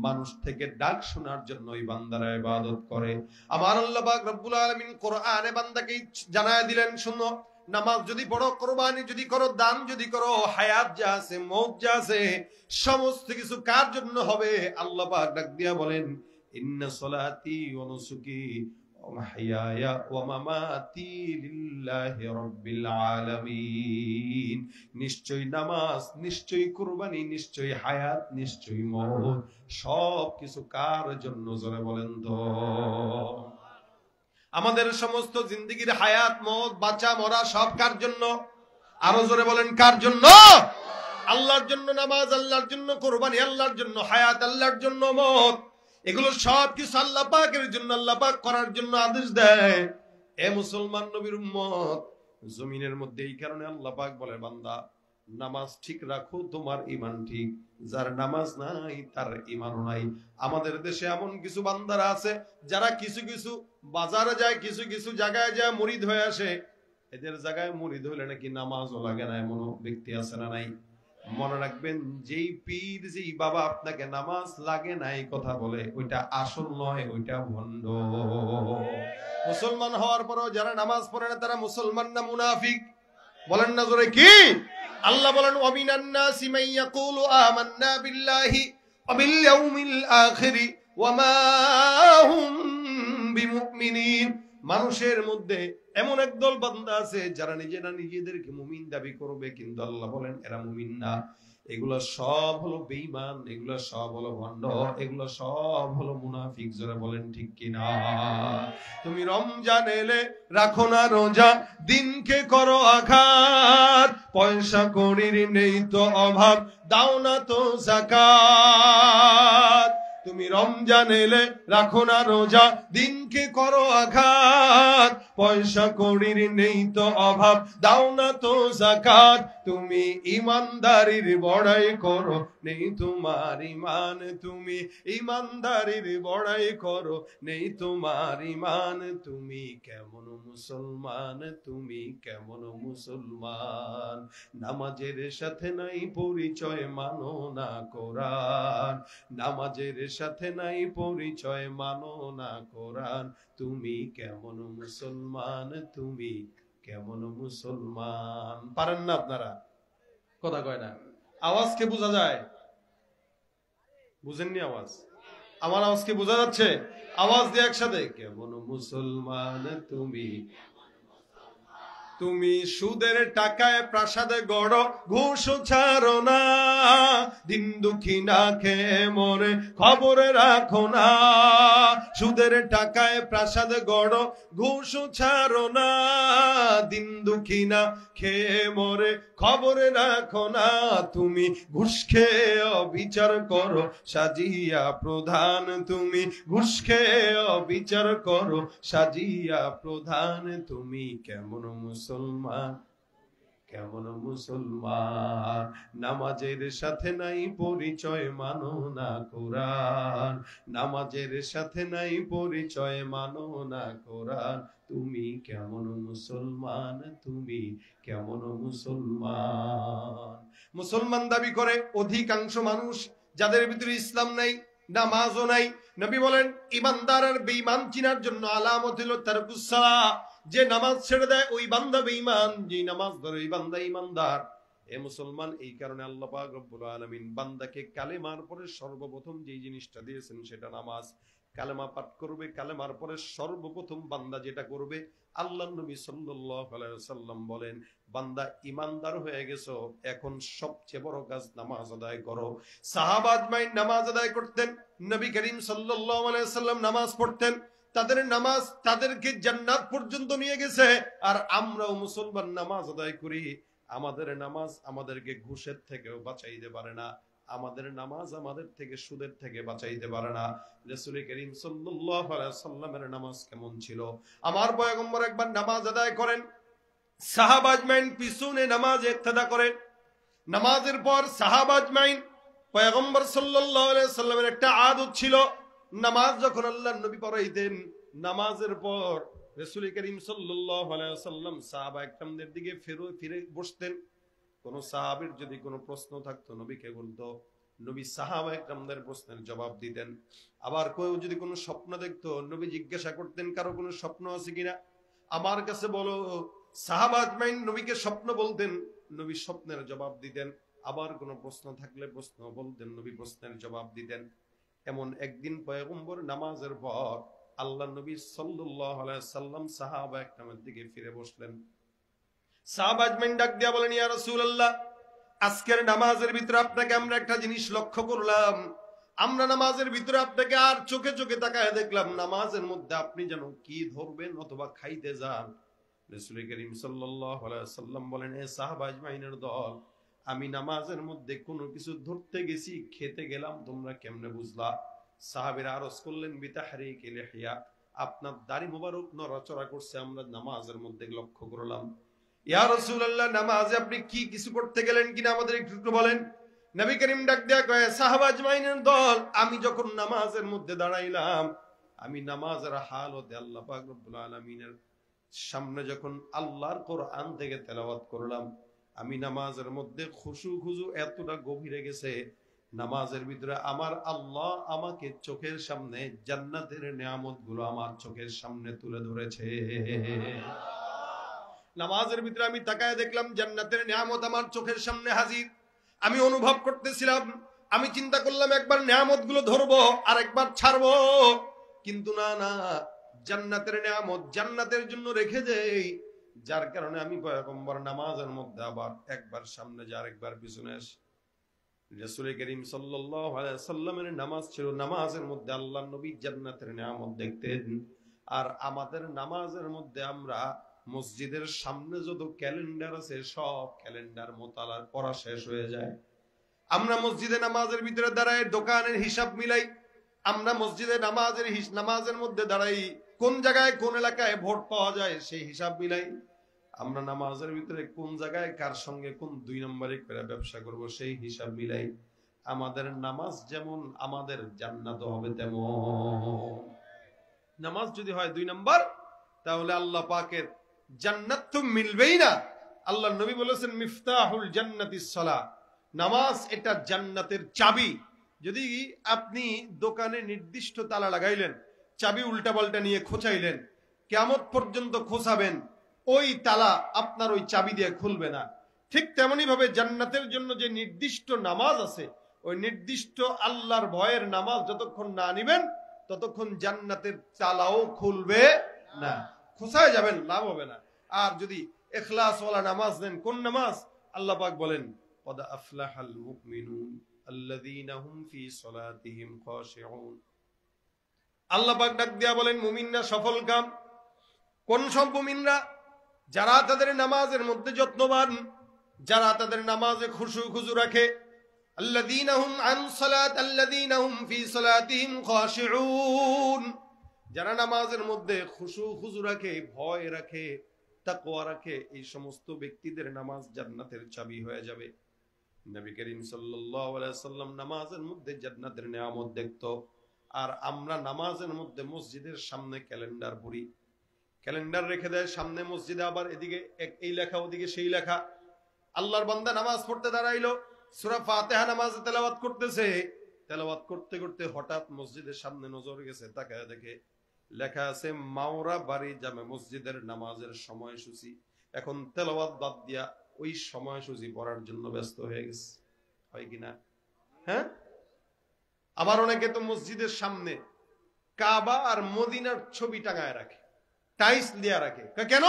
মানুষ থেকে ডাক শোনার জন্য ওই বান্দারা ইবাদত করে। আমার আল্লাহ পাক রব্বুল আলামিন কোরআনে বান্দাকে জানায় দিলেন, শুনো, নামাজ যদি পড়ো, কুরবানি যদি করো, দান যদি করো, হায়াত যা আছে, মওত যা আছে, সমস্ত কিছু কার জন্য হবে? আল্লাহ পাক ডাক দিয়া বলেন, ইন্না সলাতি ওয়া নুসুকি ওয়া মাহইয়ায়া ওয়া মামাতি লিল্লাহি রাব্বিল আলামিন। নিশ্চয়ই নামাজ, নিশ্চয়ই কুরবানি, নিশ্চয়ই হায়াত, নিশ্চয়ই মওত, সব কিছু কার জন্য? জোরে বলেন তো। আমাদের সমস্ত জিন্দেগির হায়াত, মওত, বাঁচা মরা সব কার জন্য? আরো জোরে বলেন, কার জন্য? আল্লাহর জন্য নামাজ, আল্লাহর জন্য কুরবানি, আল্লাহর জন্য হায়াত, আল্লাহর জন্য মওত, এগুলো সব কিছু আল্লাহ পাকের জন্য। আল্লাহ পাক করার জন্য আদেশ দেয়। এ মুসলমান নবীর উম্মত, জমিনের মধ্যে এই কারণে আল্লাহ পাক বলে, বান্দা নামাজ ঠিক রাখো, তোমার ঈমান ঠিক। যার নামাজ নাই তার ঈমানও নাই। আমাদের দেশে এমন কিছু বান্দারা আছে যারা কিছু কিছু বাজারে যায়, কিছু কিছু জায়গায় যায় মুরিদ হয়ে আসে। এদের জায়গায় মুরিদ হইলে নাকি নামাজও লাগে না, এমন ব্যক্তি আছে না নাই? মনে রাখবেন, যেই পীর, যেই বাবা আপনাকে নামাজ লাগে না এই কথা বলে, ওইটা আসল নয়, ওইটা ভণ্ড। মুসলমান হওয়ার পরেও যারা নামাজ পড়ে না তারা মুসলমান না মুনাফিক? বলেন না জোরে, কি? আল্লাহ বলেন, ওয়ামিনান নাসি মান ইয়াকুলু আমান্না বিল্লাহি ওয়া বিল ইয়াউমিল আখিরি ওয়া মা হুম বিমুমিনিন। মানুষের মধ্যে এমন একদল বান্দা আছে যারা নিজেরা নিজেদেরকে মুমিন দাবি করবে, কিন্তু আল্লাহ বলেন এরা মুমিন না। এগুলো সব হলো বেঈমান, এগুলো সব হলো ভণ্ড, এগুলো সব হলো মুনাফিক। জোরে বলেন ঠিক কিনা? তুমি রমজান এলে রাখো না রোজা, দিনকে করো আঘাত, পয়সা কড়ির নেই তো অভাব, দাও না তো যাকাত। তুমি রমজান এলে রাখো না রোজা, দিনকে করো আঘাত, পয়সা কড়ির নেই তো অভাব, দাও না তো যাকাত। তুমি ইমানদারির বড়াই করো, নেই তোমার ঈমান, তুমি ইমানদারির বড়াই করো, নেই তোমার ঈমান। তুমি কেমন মুসলমান, তুমি কেমন মুসলমান? নামাজের সাথে নাই পরিচয়, মানো না কোরআন। নামাজের সাথে নাই পরিচয়, মানো না কোরআন। তুমি কেমন মুসলমান, তুমি কেমন মুসলমান? পারেন না আপনারা? কথা কয় না। আওয়াজকে বোঝা যায়? বুঝেননি আওয়াজ? আমার আওয়াজকে বোঝা যাচ্ছে? আওয়াজ দিয়ে একসাথে, কেমন মুসলমান তুমি? তুমি সুদের টাকায় প্রাসাদে গড়ো, ঘুষ ছাড়ো না, দিন দুঃখী না খেয়ে মরে খবর রাখো না। সুদের টাকায় প্রাসাদে গড়ো, ঘুষ ছাড়ো না, দিন দুঃখী না খেয়ে মরে খবর রাখো না। তুমি ঘুষ খেয়ে অবিচার করো, সাজিয়া প্রধান, তুমি ঘুষ খেয়ে অবিচার করো, সাজিয়া প্রধান। তুমি কেমন মুসলমান, কেমন মুসলমান? নামাজের সাথে নাই পরিচয়, মানো না কোরআন। নামাজের সাথে নাই পরিচয়, মানো না কোরআন। তুমি কেমন মুসলমান, তুমি কেমন মুসলমান? মুসলমান দাবি করে অধিকাংশ মানুষ, যাদের ভিতরে ইসলাম নাই, নামাজও নাই। নবী বলেন, ইমানদার আর বেঈমান চিনার জন্য আলামত হলো তারকুস সালাহ। যে নামাজ ছেড়ে দেয় ওই বান্দা বেঈমান, যে নামাজ ধরে ওই বান্দা ইমানদার। এ মুসলমান, এই কারণে আল্লাহ পাক রব্বুল আলামিন বান্দাকে কালেমার পরে সর্বপ্রথম যেই জিনিসটা দিয়েছেন সেটা নামাজ। কালেমা পাঠ করবে, কালেমার পরে সর্বপ্রথম বান্দা যেটা করবে, আল্লাহর নবী সাল্লাল্লাহু আলাইহি ওয়াসাল্লাম বলেন, বান্দা ইমানদার হয়ে গেছো, এখন সবচেয়ে বড় কাজ নামাজ আদায় করো। সাহাবা আজমাইন নামাজ আদায় করতেন, নবী করিম সাল্লাল্লাহু আলাইহি ওয়াসাল্লাম নামাজ পড়তেন। তাদের নামাজ তাদেরকে জান্নাত পর্যন্ত নিয়ে গেছে। আর আমরাও মুসলমান নামাজ আদায় করি, আমাদের নামাজ আমাদেরকে ঘুষের থেকেও বাঁচাইতে পারে না, আমাদের নামাজ আমাদের থেকে সুদের থেকে বাঁচাইতে পারে না। রাসূল করিম সাল্লাল্লাহু আলাইহি সাল্লামের নামাজ কেমন ছিল? আমার পয়গম্বর একবার নামাজ আদায় করেন, সাহাবা আজমাইন পিছনে নামাজে ইক্তেদা করেন। নামাজের পর সাহাবা আজমাইন, পয়গম্বর সাল্লাল্লাহু আলাইহি সাল্লামের একটা আদত ছিল, নামাজ যখন আল্লাহর নবী পড়াইতেন, নামাজের পর রাসূল করিম সাল্লাল্লাহু আলাইহি সাল্লাম সাহাবা একরামদের দিকে ফিরে বসতেন। কোন সাহাবীর যদি কোনো প্রশ্ন থাকতো নবীকে বলতো, নবী সাহাবা একরামদের প্রশ্নের জবাব দিতেন। আবার কেউ যদি কোনো স্বপ্ন দেখতো, নবী জিজ্ঞাসা করতেন কারো কোনো স্বপ্ন আছে কিনা, আমার কাছে বলো। সাহাবা আজমাইন নবীকে স্বপ্ন বলতেন, নবী স্বপ্নের জবাব দিতেন। আবার কোনো প্রশ্ন থাকলে প্রশ্ন বলতেন, নবী প্রশ্নের জবাব দিতেন। এমন একদিন পয়গম্বর নামাজের পর আল্লাহ নবী সাল্লাল্লাহু আলাইহি সাল্লাম সাহাবা একরামের দিকে ফিরে বসলেন। সাহাবা আজমাইন ডাক দিয়া বলেন, ইয়া রাসূলুল্লাহ, আজকের নামাজের ভিতরে আপনাকে আমরা একটা জিনিস লক্ষ্য করলাম। আমরা নামাজের ভিতরে আপনাকে আর চোখে চোখে তাকায় দেখলাম, নামাজের মধ্যে আপনি যেন কি ধরবেন অথবা খাইতে যান। রাসূল করিম সাল্লাল্লাহু আলাইহি সাল্লাম বলেন, এ সাহাবা আজমাইনের দল, আমি নামাজের মধ্যে কোনো কিছু ধরতে গেছি, খেতে গেলাম, তোমরা কেমনে বুঝলা? সাহাবীরা আরজ করলেন, বিতাহরিকি লিহিয়া, আপনার দাড়ি মোবারক নড়াচড়া করছে, আমরা নামাজের মধ্যে লক্ষ্য করলাম। ইয়া রাসূলুল্লাহ, নামাজে আপনি কি কিছু করতে গেলেন কিনা আমাদের একটু বলেন। নবী করিম ডাক দেয়া কয়, সাহাবা আজমাইনের দল, আমি যখন নামাজের মধ্যে দাঁড়াইলাম, আমি নামাজের হালতে আল্লাহ পাক রব্বুল আলামিনের সামনে যখন আল্লাহর কোরআন থেকে তেলাওয়াত করলাম, আমি নামাজের মধ্যে খুশু খুজু এতটা গভীরে গেছে, নামাজের ভিতরে আমার আল্লাহ আমাকে চোখের সামনে জান্নাতের নিয়ামত গুলো আমার চোখের সামনে তুলে ধরেছে। নামাজের ভিতরে আমি তাকায় দেখলাম জান্নাতের নিয়ামত আমার চোখের সামনে হাজির। আমি অনুভব করতেছিলাম, আমি চিন্তা করলাম একবার নিয়ামত গুলো ধরবো আর একবার ছাড়বো, কিন্তু না না, জান্নাতের নিয়ামত জান্নাতের জন্য রেখে দেই। যার কারণে আমি পয়গম্বর নামাজের মধ্যে আবার একবার সামনে যা একবার পিছনে আসি। রাসূল করিম সাল্লাল্লাহু আলাইহি সাল্লামের নামাজ ছিল, নামাজের মধ্যে আল্লাহর নবী জান্নাতের নিয়ামত দেখতেন। আর আমাদের নামাজের মধ্যে আমরা মসজিদের সামনে যত ক্যালেন্ডার আছে সব ক্যালেন্ডার মোতালার পড়া শেষ হয়ে যায়। আমরা মসজিদে নামাজের ভিতরে দাঁড়াই দোকানের হিসাব মিলাই, আমরা মসজিদে নামাজের মধ্যে দাঁড়াই কোন জায়গায় কোন এলাকায় ভোট পাওয়া যায় সেই হিসাব মিলাই। আমরা নামাজের ভিতরে কোন জায়গায় কার সঙ্গে কোন 2 নম্বরে করে ব্যবসা করব সেই হিসাব মিলাই। আমাদের নামাজ যেমন আমাদের জান্নাত হবে তেমন। নামাজ যদি হয় 2 নম্বর, তাহলে আল্লাহ পাকের জান্নাত তো মিলবেই না। আল্লাহ নবী বলেছেন, মিফতাহুল জান্নাতিস সালাহ, নামাজ এটা জান্নাতের চাবি। যদি আপনি দোকানে নির্দিষ্ট তালা লাগাইলেন, চাবি উল্টা পাল্টা নিয়ে খোঁচাইলেন, কিয়ামত পর্যন্ত খোঁচাবেন, ওই তালা আপনার ওই চাবি দিয়ে খুলবে না। ঠিক তেমনি ভাবে জান্নাতের জন্য যে নির্দিষ্ট নামাজ আছে, ওই নির্দিষ্ট আল্লাহর ভয়ের নামাজ যতক্ষণ না নিবেন ততক্ষণ জান্নাতের তালাও খুলবে না, খোঁচায় যাবেন, লাভ হবে না। আর যদি ইখলাস ওয়ালা নামাজ নেন, কোন নামাজ? আল্লাহ পাক বলেন, কদ আফলাহাল মুমিনুন আল্লাযীনা হুম ফি সালাতিহিম খাশিউন। আল্লাহ পাক ডাক দিয়া বলেন, মুমিনরা সফল কাম। কোন সব মুমিনরা? যারা তাদের নামাজের মধ্যে যত্নবান, যারা তাদের নামাজে খুশু খুজু রাখে। আল্লাযীনা হুম আন সালাত আল্লাযীনা হুম ফি সালাতিহিম খাশিউন, যারা নামাজের মধ্যে খুশু খুজু রাখে, ভয় রাখে, তাকওয়া রাখে, এই সমস্ত ব্যক্তিদের নামাজ জান্নাতের চাবি হয়ে যাবে। নবী করিম সাল্লাল্লাহু আলাইহি সাল্লাম নামাজের মধ্যে জান্নাতের নিয়ামত দেখতো। আর আমরা নামাজের মধ্যে মসজিদের সামনে ক্যালেন্ডার পড়ি, ক্যালেন্ডার রেখে দেয় সামনে মসজিদে, আবার এদিকে এই লেখা ওদিকে সেই লেখা। আল্লাহর বান্দা নামাজ পড়তে দাঁড়াইলো, সূরা ফাতিহা নামাজে তেলাওয়াত করতেছে, তেলাওয়াত করতে করতে হঠাৎ মসজিদের সামনে নজর গেছে, তাকায় দেখে লেখা আছে মাওরা বাড়ি জামে মসজিদের নামাজের সময়সূচি। এখন তেলাওয়াত বাদ দিয়া ওই সময়সূচি পড়ার জন্য ব্যস্ত হয়ে গেছে। হয় কিনা? হ্যাঁ। আবার অনেকে তো মসজিদের সামনে কাবা আর মদিনার ছবি টাঙায় রাখে, টাইলস দিয়া রাখে। কেন?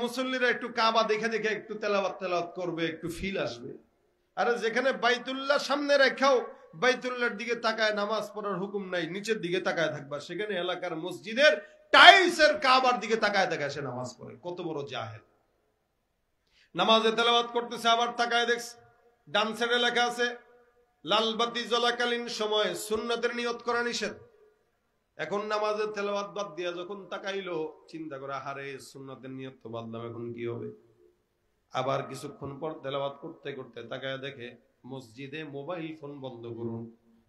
মুসল্লিরা একটু কাবা দেখে দেখে একটু তেলাওয়াত করবে, একটু ফিল আসবে। আরে যেখানে বাইতুল্লাহ সামনে রেখাও বাইতুল্লাহর দিকে তাকায় নামাজ পড়ার হুকুম নাই, নিচের দিকে তাকায় থাকবা, সেখানে এলাকার মসজিদের টাইলসের কাবার দিকে তাকায় তাকায় সে নামাজ পড়ে। কত বড় জাহেল! নামাজে তেলাওয়াত করতেছে, আবার তাকায় দেখছে ডান সাইডে লেখা আছে লাল বাতি জ্বলাকালীন সময় সুন্নতের নিয়ত করা নিষেধ। এখন নামাজের তেলাওয়াত বাদ দিয়া যখন তাকাইলো, চিন্তা করে হারে সুন্নতের নিয়ত তো বাদলাম, এখন কি হবে? আবার কিছুক্ষণ পর তেলাওয়াত করতে করতে তাকায় দেখে মসজিদে মোবাইল ফোন বন্ধ করুন,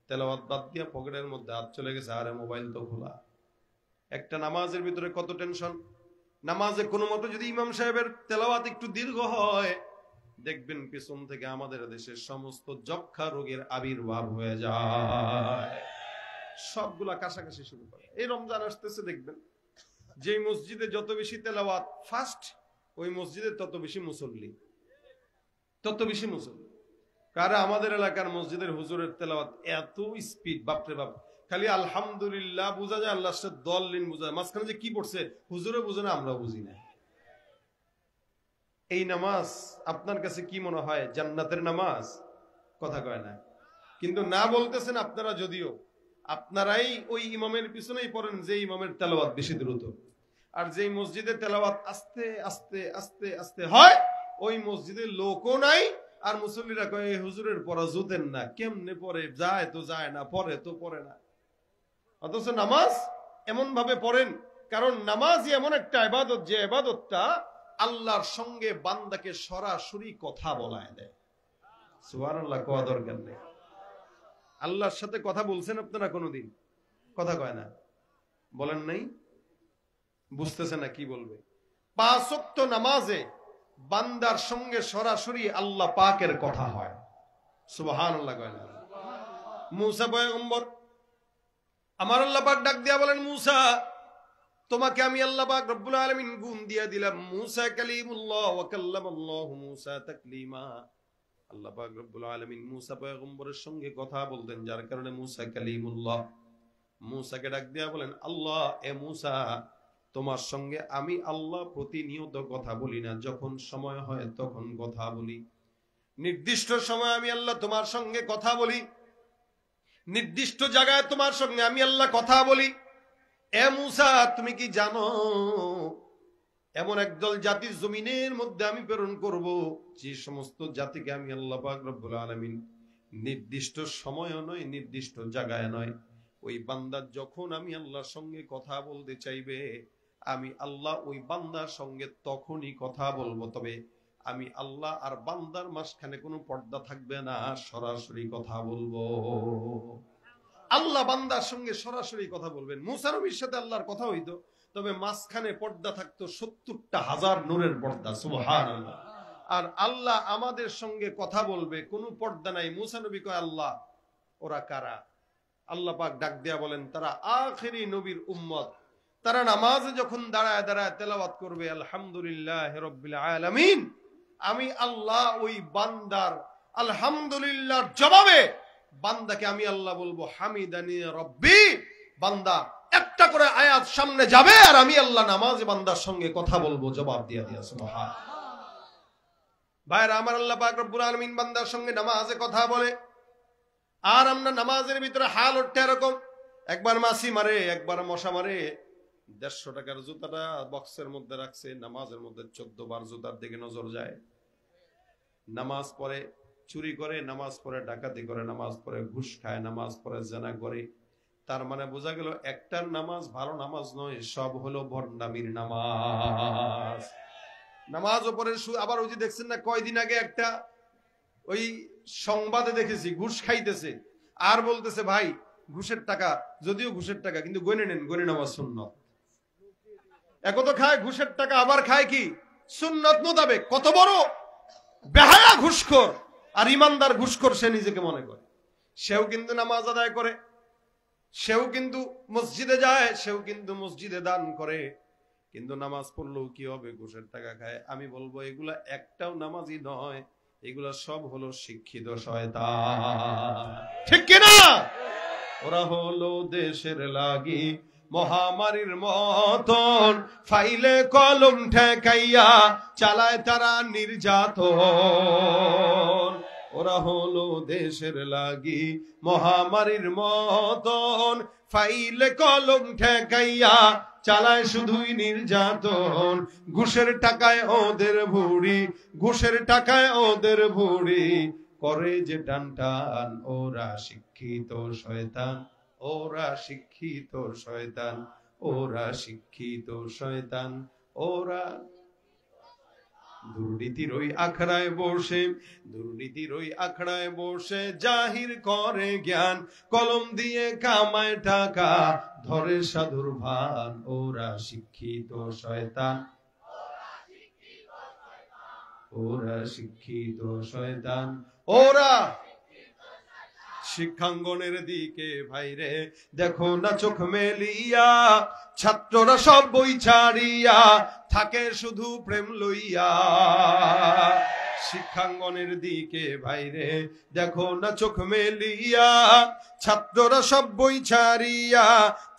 তেলাওয়াত বাদ দিয়া পকেটের মধ্যে হাত চলে গেছে, আরে মোবাইল তো খোলা। একটা নামাজের ভিতরে কত টেনশন! নামাজে কোনো মতো যদি ইমাম সাহেবের তেলাওয়াত একটু দীর্ঘ হয়, দেখবেন পিছন থেকে আমাদের দেশের সমস্ত যক্ষা রোগের আবির্ভাব হয়ে যায়, সবগুলা কাছাকাছি শুরু করে। এই রমজান আসতেছে, দেখবেন যে মসজিদে যত বেশি তেলাওয়াত ফাস্ট, ওই মসজিদে তত বেশি মুসল্লি, তত বেশি মুসল্লি। কারণ আমাদের এলাকার মসজিদের হুজুরের তেলাওয়াত এত স্পিড, বাপরে বাপ, খালি আলহামদুলিল্লাহ বুঝা যায়, আল্লাহর সাথে দলিন বুঝা যায়, মাঝখানে যে কি পড়ছে হুজুরে বুঝে না, আমরা বুঝি না। এই নামাজ আপনার কাছে কি মনে হয় জান্নাতের নামাজ? কথা কয় না, কিন্তু না বলতেছেন আপনারা, যদিও আপনারাই ওই ইমামের পিছনেই পড়েন যে ইমামের তেলাওয়াত বেশি দ্রুত। আর যেই মসজিদে তেলাওয়াত আস্তে আস্তে আস্তে আস্তে হয়, ওই মসজিদে লোকও নাই, আর মুসল্লিরা কয় হুজুরের পড়া জুতেন না, কেমনে পড়ে, যায় তো যায় না, পড়ে তো পড়ে না। অথচ নামাজ এমন ভাবে পড়েন, কারণ নামাজই এমন একটা ইবাদত, যে ইবাদতটা আল্লাহর সঙ্গে বান্দাকে সরাসরি কথা বলায় দেয়। সুবহানাল্লাহ, কোয়া দরকার নেই। আল্লাহর সাথে কথা বলছেন আপনারা কোনোদিন? কথা কয় না, বলেন নাই, বুঝতেছে না কি বলবে। 5 ওয়াক্ত নামাজে বান্দার সঙ্গে সরাসরি আল্লাহ পাকের কথা হয়। সুবহানাল্লাহ কয় না? মুসা পয়গম্বর, আমার আল্লাহ পাক ডাক দিয়া বলেন, মুসা তোমাকে আমি আল্লাহ পাক রব্বুল আলামিন গুণ দিয়া দিলাম, মুসা কালিমুল্লাহ ওয়া কাল্লামাল্লাহু মুসা তাকলিমা। আল্লাহ পাক রব্বুল আলামিন মুসা পয়গম্বরের সঙ্গে কথা বলতেন, যার কারণে মুসা কালিমুল্লাহ। মুসাকে ডাক দিয়া বলেন, আল্লাহ, এ মুসা, তোমার সঙ্গে আমি আল্লাহ প্রতিনিয়ত কথা বলি না, যখন সময় হয় তখন কথা বলি। নির্দিষ্ট সময় আমি আল্লাহ তোমার সঙ্গে কথা বলি, নির্দিষ্ট জায়গায় তোমার সঙ্গে আমি আল্লাহ কথা বলি। এ মুসা, তুমি কি জানো এমন একদল জাতির জমিনের মধ্যে আমি প্রেরণ করব, যে সমস্ত জাতিকে আমি আল্লাহ পাক রব্বুল আলামিন নির্দিষ্ট সময় নয়, নির্দিষ্ট জায়গায় নয়, ওই বান্দা যখন আমি আল্লাহর সঙ্গে কথা বলতে চাইবে, আমি আল্লাহ ওই বান্দার সঙ্গে তখনই কথা বলবো। তবে আমি আল্লাহ আর বান্দার মাঝখানে কোনো পর্দা থাকবে না, সরাসরি কথা বলবো। আল্লাহ বান্দার সঙ্গে সরাসরি কথা বলবেন। মুসা নবীর সাথে আল্লাহর কথা হইতো, তবে মাঝখানে পর্দা থাকতো 70টা হাজার নূরের পর্দা। সুবহানাল্লাহ। আর আল্লাহ আমাদের সঙ্গে কথা বলবে, কোনো পর্দা নাই। মুসা নবী কয়, আল্লাহ ওরা কারা? আল্লাহ পাক ডাক দিয়া বলেন, তারা আখিরি নবীর উম্মত। তারা নামাজে যখন দাঁড়ায় দাঁড়ায় তেলাওয়াত করবে আলহামদুলিল্লাহি রাব্বিল আলামিন, আমি আল্লাহ ওই বান্দার আলহামদুলিল্লাহর জবাবে বান্দাকে আমি আল্লাহ বলবো হামিদানি রব্বি। বান্দা একটা করে আয়াত সামনে যাবে, আর আমি আল্লাহ নামাজে বান্দার সঙ্গে কথা বলবো, জবাব দিয়া দিয়া। সুবহানাল্লাহ। ভাইরা আমার, আল্লাহ পাক রব্বুল আলামিন বান্দার সঙ্গে নামাজে কথা বলে। আর আমরা নামাজের ভিতরে হাল উঠতে এরকম, একবার মাছি মারে, একবার মশা মারে। 150 টাকার জুতাটা বক্সের মধ্যে রাখছে, নামাজের মধ্যে 14 বার জুতার দিকে নজর যায়। নামাজ পড়ে চুরি করে, নামাজ পড়ে ডাকাতি করে, নামাজ পড়ে ঘুষ খায়, নামাজ পড়ে জেনা করে। তার মানে বোঝা গেল একটার নামাজ ভালো নামাজ নয়, সব হলো ভণ্ডামির নামাজ। নামাজ ওপরে আবার ওই যে দেখছেন না, কয়দিন আগে একটা ওই সংবাদে দেখেছি, ঘুষ খাইতেছে আর বলতেছে, ভাই ঘুষের টাকা, যদিও ঘুষের টাকা, কিন্তু গনে নেন, গনে নেওয়া সুন্নত। এক তো খায় ঘুষের টাকা, আবার খায় কি সুন্নত মোতাবেক। কত বড় বেহায়া ঘুষখোর! আর ইমানদার ঘুষখোর সে নিজেকে মনে করে। সেও কিন্তু নামাজ আদায় করে, সেও কিন্তু মসজিদে যায়, সেও কিন্তু মসজিদে দান করে, কিন্তু নামাজ পড়লেও কি হবে? ঘুষের টাকা খায়। আমি বলবো এগুলা একটাও নামাজই নয়, এগুলা সব হলো শিক্ষিত শয়তান। ঠিক কিনা? ওরা হলো দেশের লাগি মহামারীর মতন, ফাইলে কলম ঠেকাইয়া চালায় তারা নির্যাতন। ওরা হলো দেশের লাগি মহামারীর মতন, ফাইলে কলম ঠেকাইয়া চালায় শুধুই নির্যাতন। ঘুষের টাকায় ওদের ভুড়ি, ঘুষের টাকায় ওদের ভুড়ি, করে যে টান টান। ওরা শিক্ষিত শয়তান, ওরা শিক্ষিত শয়তান, ওরা শিক্ষিত শয়তান। ওরা দুর্নীতির ওই আখড়ায় বসে, দুর্নীতির ওই আখড়ায় বসে জাহির করে জ্ঞান, কলম দিয়ে কামায় টাকা, ধরে সাধুর ভান। ওরা শিক্ষিত শয়তান, ওরা শিক্ষিত শয়তান, ওরা শিক্ষাঙ্গনের দিকে ভাইরে দেখো না চোখ মেলিয়া, ছাত্ররা সব বই ছাড়িয়া থাকে শুধু প্রেম লইয়া। শিক্ষাঙ্গনের দিকে ভাইরে দেখো না চোখ মেলিয়া, ছাত্ররা সব বই ছাড়িয়া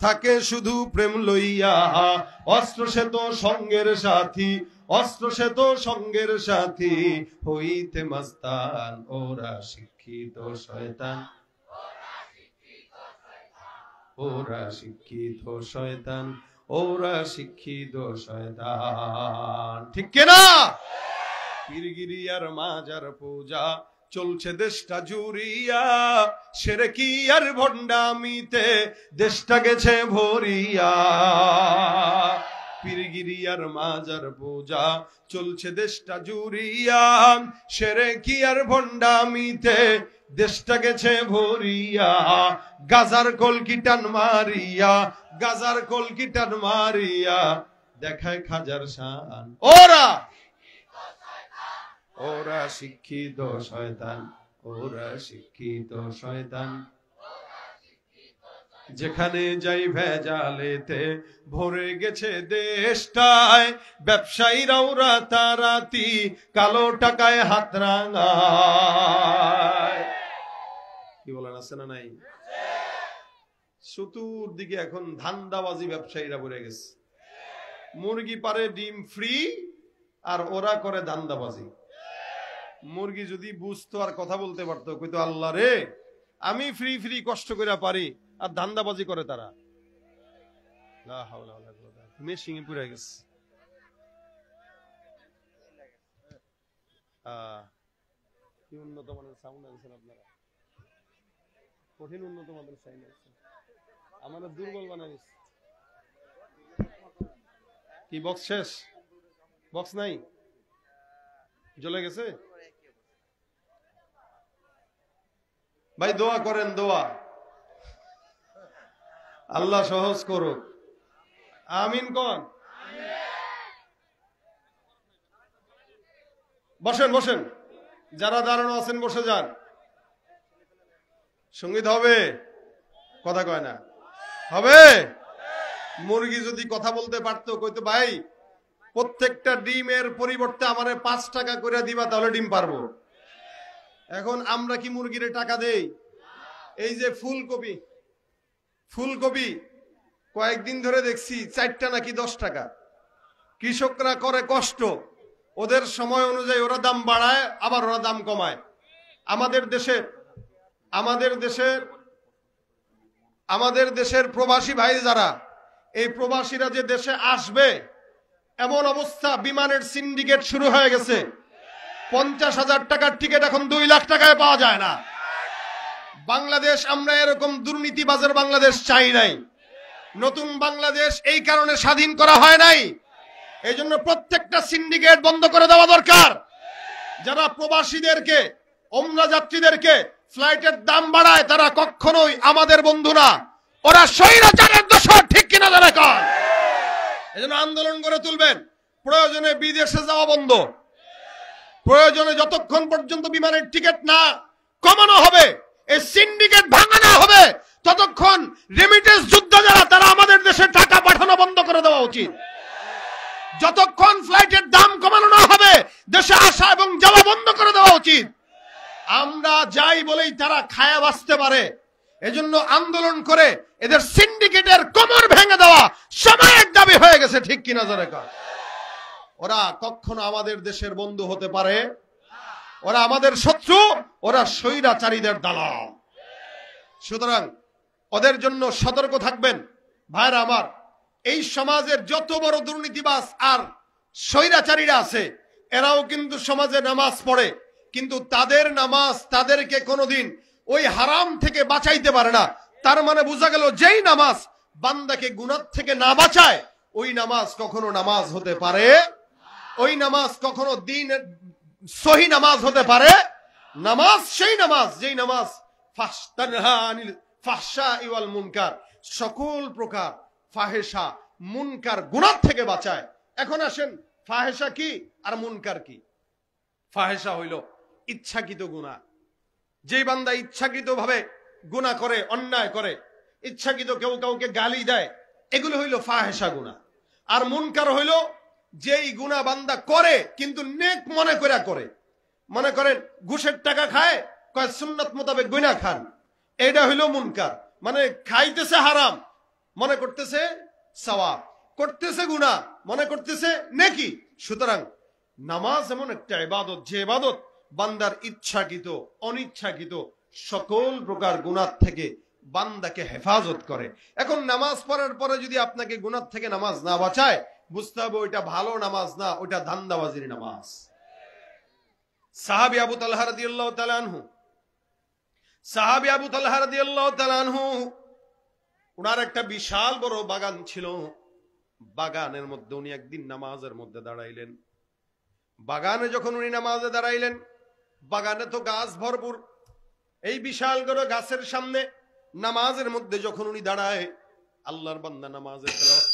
থাকে শুধু প্রেম লইয়া। অস্ত্র সে তো সঙ্গের সাথী, অস্ত্র সে তো সঙ্গের সাথী, হইতে মাস্তান। ওরা শিক্ষিত শয়তান, ওরা শিক্ষিত শয়তান, ওরা শিক্ষিত শয়তান। ঠিক কিনা? পীরগিরি আর মাজার পূজা চলছে দেশটা জুড়িয়া, শিরকি আর ভণ্ডামিতে দেশটা গেছে ভরিয়া। পীরগিরি আর মাজার পূজা চলছে দেশটা জুড়িয়া, শিরকি আর ভণ্ডামিতে দেশটা গেছে ভরিয়া। গাজার কলকিটান মারিয়া, গাজার কলকিটান মারিয়া দেখায় খাজার শান। ওরা, ওরা শিক্ষিত শয়তান, ওরা শিক্ষিত শয়তান। যেখানে যাই ভেজালেতে ভরে গেছে দেশটায়, ব্যবসায়ীরাও রাতারাতি কালো টাকায় হাত রাঙায়। কি বলেন, আছে না নাই? চতুর্দিকে এখন ধান্দাবাজি ব্যবসায়ীরা ভরে গেছে। মুরগি পারে ডিম ফ্রি, আর ওরা করে ধান্দাবাজি। মুরগি যদি বুঝতো আর কথা বলতে পারতো, কইতো আল্লাহ রে, আমি ফ্রি ফ্রি কষ্ট করে পারি, আর ধান্দাবাজি করে তারা। লা হাওলা ওয়ালা কুওয়াতা, মেশিনে পুরে গেছে। কি উন্নত মানের সাউন্ড আনছেন আপনারা, কঠিন উন্নত মানের সাউন্ড আনছেন, আমাদের দুর্বল বানাইছে। কি বক্স শেষ? বক্স নাই, জ্বলে গেছে? ভাই দোয়া করেন, দোয়া আল্লাহ সহজ করুক। আমিন কোন? বসেন বসেন, যারা দাঁড়ানো আছেন বসে যান। সঙ্গীত হবে? কথা কয় না, হবে? মুরগি যদি কথা বলতে পারতো, কইতো ভাই প্রত্যেকটা ডিমের পরিবর্তে আমারে 5 টাকা করে দিবা, তাহলে ডিম পারবো। এখন আমরা কি মুরগিরে টাকা দেই? এই যে ফুলকপি, ফুলকপি কয়েকদিন ধরে দেখছি 4টা নাকি 10 টাকা। কৃষকরা করে কষ্ট, ওদের সময় অনুযায়ী ওরা দাম বাড়ায়, আবার ওরা দাম কমায়। আমাদের দেশের প্রবাসী ভাই যারা, এই প্রবাসীরা যে দেশে আসবে, এমন অবস্থা বিমানের সিন্ডিকেট শুরু হয়ে গেছে। 50,000 টাকার টিকিট এখন 2 লাখ টাকায় পাওয়া যায় না। বাংলাদেশ, আমরা এরকম দুর্নীতিবাজের বাংলাদেশ চাই নাই। নতুন বাংলাদেশ এই কারণে স্বাধীন করা হয় নাই। এই জন্য প্রত্যেকটা সিন্ডিকেট বন্ধ করে দেওয়া দরকার। যারা প্রবাসীদেরকে, ওমরা যাত্রীদেরকে ফ্লাইটের দাম বাড়ায়, তারা কখনোই আমাদের বন্ধু না, ওরা স্বৈরাচারের দোষর। ঠিক কিনা যারা কয়? এই জন্য আন্দোলন করে তুলবেন। প্রয়োজনে বিদেশে যাওয়া বন্ধ, প্রয়োজনে যতক্ষণ পর্যন্ত বিমানের টিকিট না কমানো হবে, এই সিন্ডিকেট ভাঙানো হবে, ততক্ষণ রেমিটেন্স যোদ্ধা যারা, তারা আমাদের দেশে টাকা পাঠানো বন্ধ করে দেওয়া উচিত। যতক্ষণ ফ্লাইটের দাম কমানো না হবে, দেশে আসা এবং যাওয়া বন্ধ করে দেওয়া উচিত। আমরা যাই বলেই তারা খায়া বাঁচতে পারে। এজন্য আন্দোলন করে এদের সিন্ডিকেটের কোমর ভেঙে দেওয়া সময়ের দাবি হয়ে গেছে। ঠিক কিনা যারা কয়? ওরা কখনো আমাদের দেশের বন্ধু হতে পারে, ওরা আমাদের শত্রু, ওরা স্বৈরাচারীদের দালাল। সুতরাং ওদের জন্য সতর্ক থাকবেন ভাইরা আমার। এই সমাজের যত বড় দুর্নীতিবাজ আর স্বৈরাচারীরা আছে, এরাও কিন্তু সমাজে নামাজ পড়ে, কিন্তু তাদের নামাজ তাদেরকে কোনোদিন ওই হারাম থেকে বাঁচাইতে পারে না। তার মানে বোঝা গেল, যেই নামাজ বান্দাকে গুনাহ থেকে না বাঁচায়, ওই নামাজ কখনো নামাজ হতে পারে, ওই নামাজ কখনো দিন সহি নামাজ হতে পারে। নামাজ সেই নামাজ যেই নামাজ ফাহশাই ওয়াল মুনকার, সকল প্রকার ফাহেশা মুনকার গুনাহ থেকে বাঁচায়। এখন আসেন, ফাহেশা কি আর মুনকার কি? ফাহেশা হইল ইচ্ছাকৃত গুনাহ, যেই বান্দা ইচ্ছাকৃত ভাবে গুনাহ করে, অন্যায় করে, ইচ্ছাকৃত কেউ কাউকে গালি দেয়, এগুলো হইল ফাহেশা গুনাহ। আর মুনকার হইল যেই গুনাহ বান্দা করে কিন্তু নেক মনে করে। মনে করেন ঘুষের টাকা খায়, কয় সুন্নাত মোতাবেক গুনাহ খান, এটা হইল মুনকার। মানে খাইতেছে হারাম, মনে করতেছে সওয়াব, করতেছে গুনাহ, মনে করতেছে নেকি। সুতরাং নামাজ এমন একটা ইবাদত, যে ইবাদত বান্দার ইচ্ছাকৃত অনিচ্ছাকৃত সকল প্রকার গুনাহ থেকে বান্দাকে হেফাজত করে। এখন নামাজ পড়ার পরে যদি আপনাকে গুনাহ থেকে নামাজ না বাঁচায়, বুঝতে হবে ওইটা ভালো নামাজ না, ওইটা ধান্দাবাজির নামাজ। সাহাবী আবু তালহা রাদিয়াল্লাহু তাআলা আনহু, সাহাবী আবু তালহা রাদিয়াল্লাহু তাআলা আনহু, ওনার একটা বিশাল বড় বাগান ছিল। বাগানের মধ্যে উনি একদিন নামাজের মধ্যে দাঁড়াইলেন। বাগানে যখন উনি নামাজে দাঁড়াইলেন, বাগানে তো গাছ ভরপুর। এই বিশাল বড় গাছের সামনে নামাজের মধ্যে যখন উনি দাঁড়ায়, আল্লাহর বান্দা নামাজের তেলাওয়াত,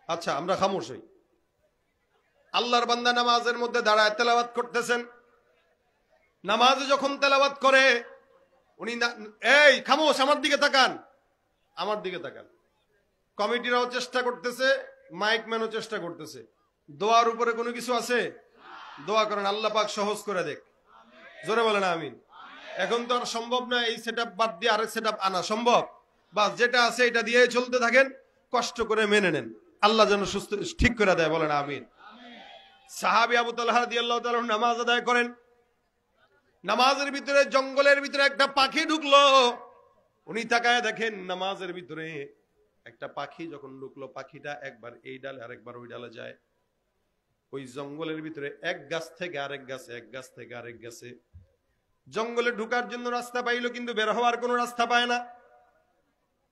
আচ্ছা আমরা খামোশ হই। আল্লাহর বান্দা নামাজের মধ্যে দাঁড়ায় তেলাওয়াত করতেছেন। নামাজে যখন তেলাওয়াত করে উনি, এই খামোশ, আমার দিকে তাকান, আমার দিকে তাকান। কমিটিরাও চেষ্টা করতেছে, মাইক ম্যানও চেষ্টা করতেছে। দোয়ার উপরে কোনো কিছু আছে? দোয়া করেন আল্লাহ পাক সহজ করে দেখ। জোরে বলেন আমিন। এখন তো আর সম্ভব না এই সেটআপ বাদ দিয়ে আরেক সেটআপ আনা সম্ভব। বাস যেটা আছে এটা দিয়ে চলতে থাকেন, কষ্ট করে মেনে নেন, আল্লাহ যেন সুস্থ ঠিক করে দেয়, বলেন আমিন। সাহাবী আবু তালহা রাদিয়াল্লাহু তাআলা নামাজ আদায় করেন। নামাজের ভিতরে জঙ্গলের ভিতরে একটা পাখি ঢুকলো। উনি তাকায় দেখেন নামাজের ভিতরে একটা পাখি যখন ঢুকলো, পাখিটা একবার এই ডালে আরেকবার ওই ডালে যায়। ওই জঙ্গলের ভিতরে এক গাছ থেকে আরেক গাছে, এক গাছ থেকে আরেক গাছে। জঙ্গলে ঢুকার জন্য রাস্তা পাইলো, কিন্তু বের হওয়ার কোনো রাস্তা পায় না।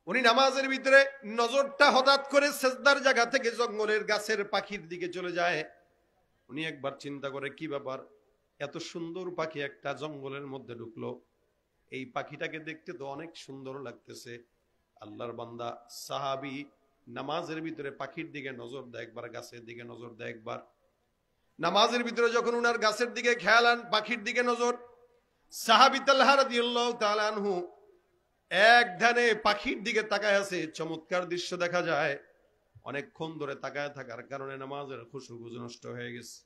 উনি নামাজের ভিতরে নজরটা হঠাৎ করে সেজদার জায়গা থেকে জঙ্গলের গাছের পাখির দিকে চলে যায়। উনি একবার চিন্তা করে, কি ব্যাপার, এত সুন্দর পাখি একটা জঙ্গলের মধ্যে ঢুকলো, এই পাখিটাকে দেখতে তো অনেক সুন্দর লাগতেছে। আল্লাহর বান্দা সাহাবী নামাজের ভিতরে পাখির দিকে নজর দেয় একবার, গাছের দিকে নজর দেয় একবার। নামাজের ভিতরে যখন উনার গাছের দিকে খেয়াল আন, পাখির দিকে নজর, সাহাবী তালহা রাদিয়াল্লাহু তাআলা আনহু এক ধ্যানে পাখির দিকে তাকায় আছে। চমৎকার দৃশ্য দেখা যায়। অনেকক্ষণ ধরে তাকায় থাকার কারণে নামাজের খুশু নষ্ট হয়ে গেছে।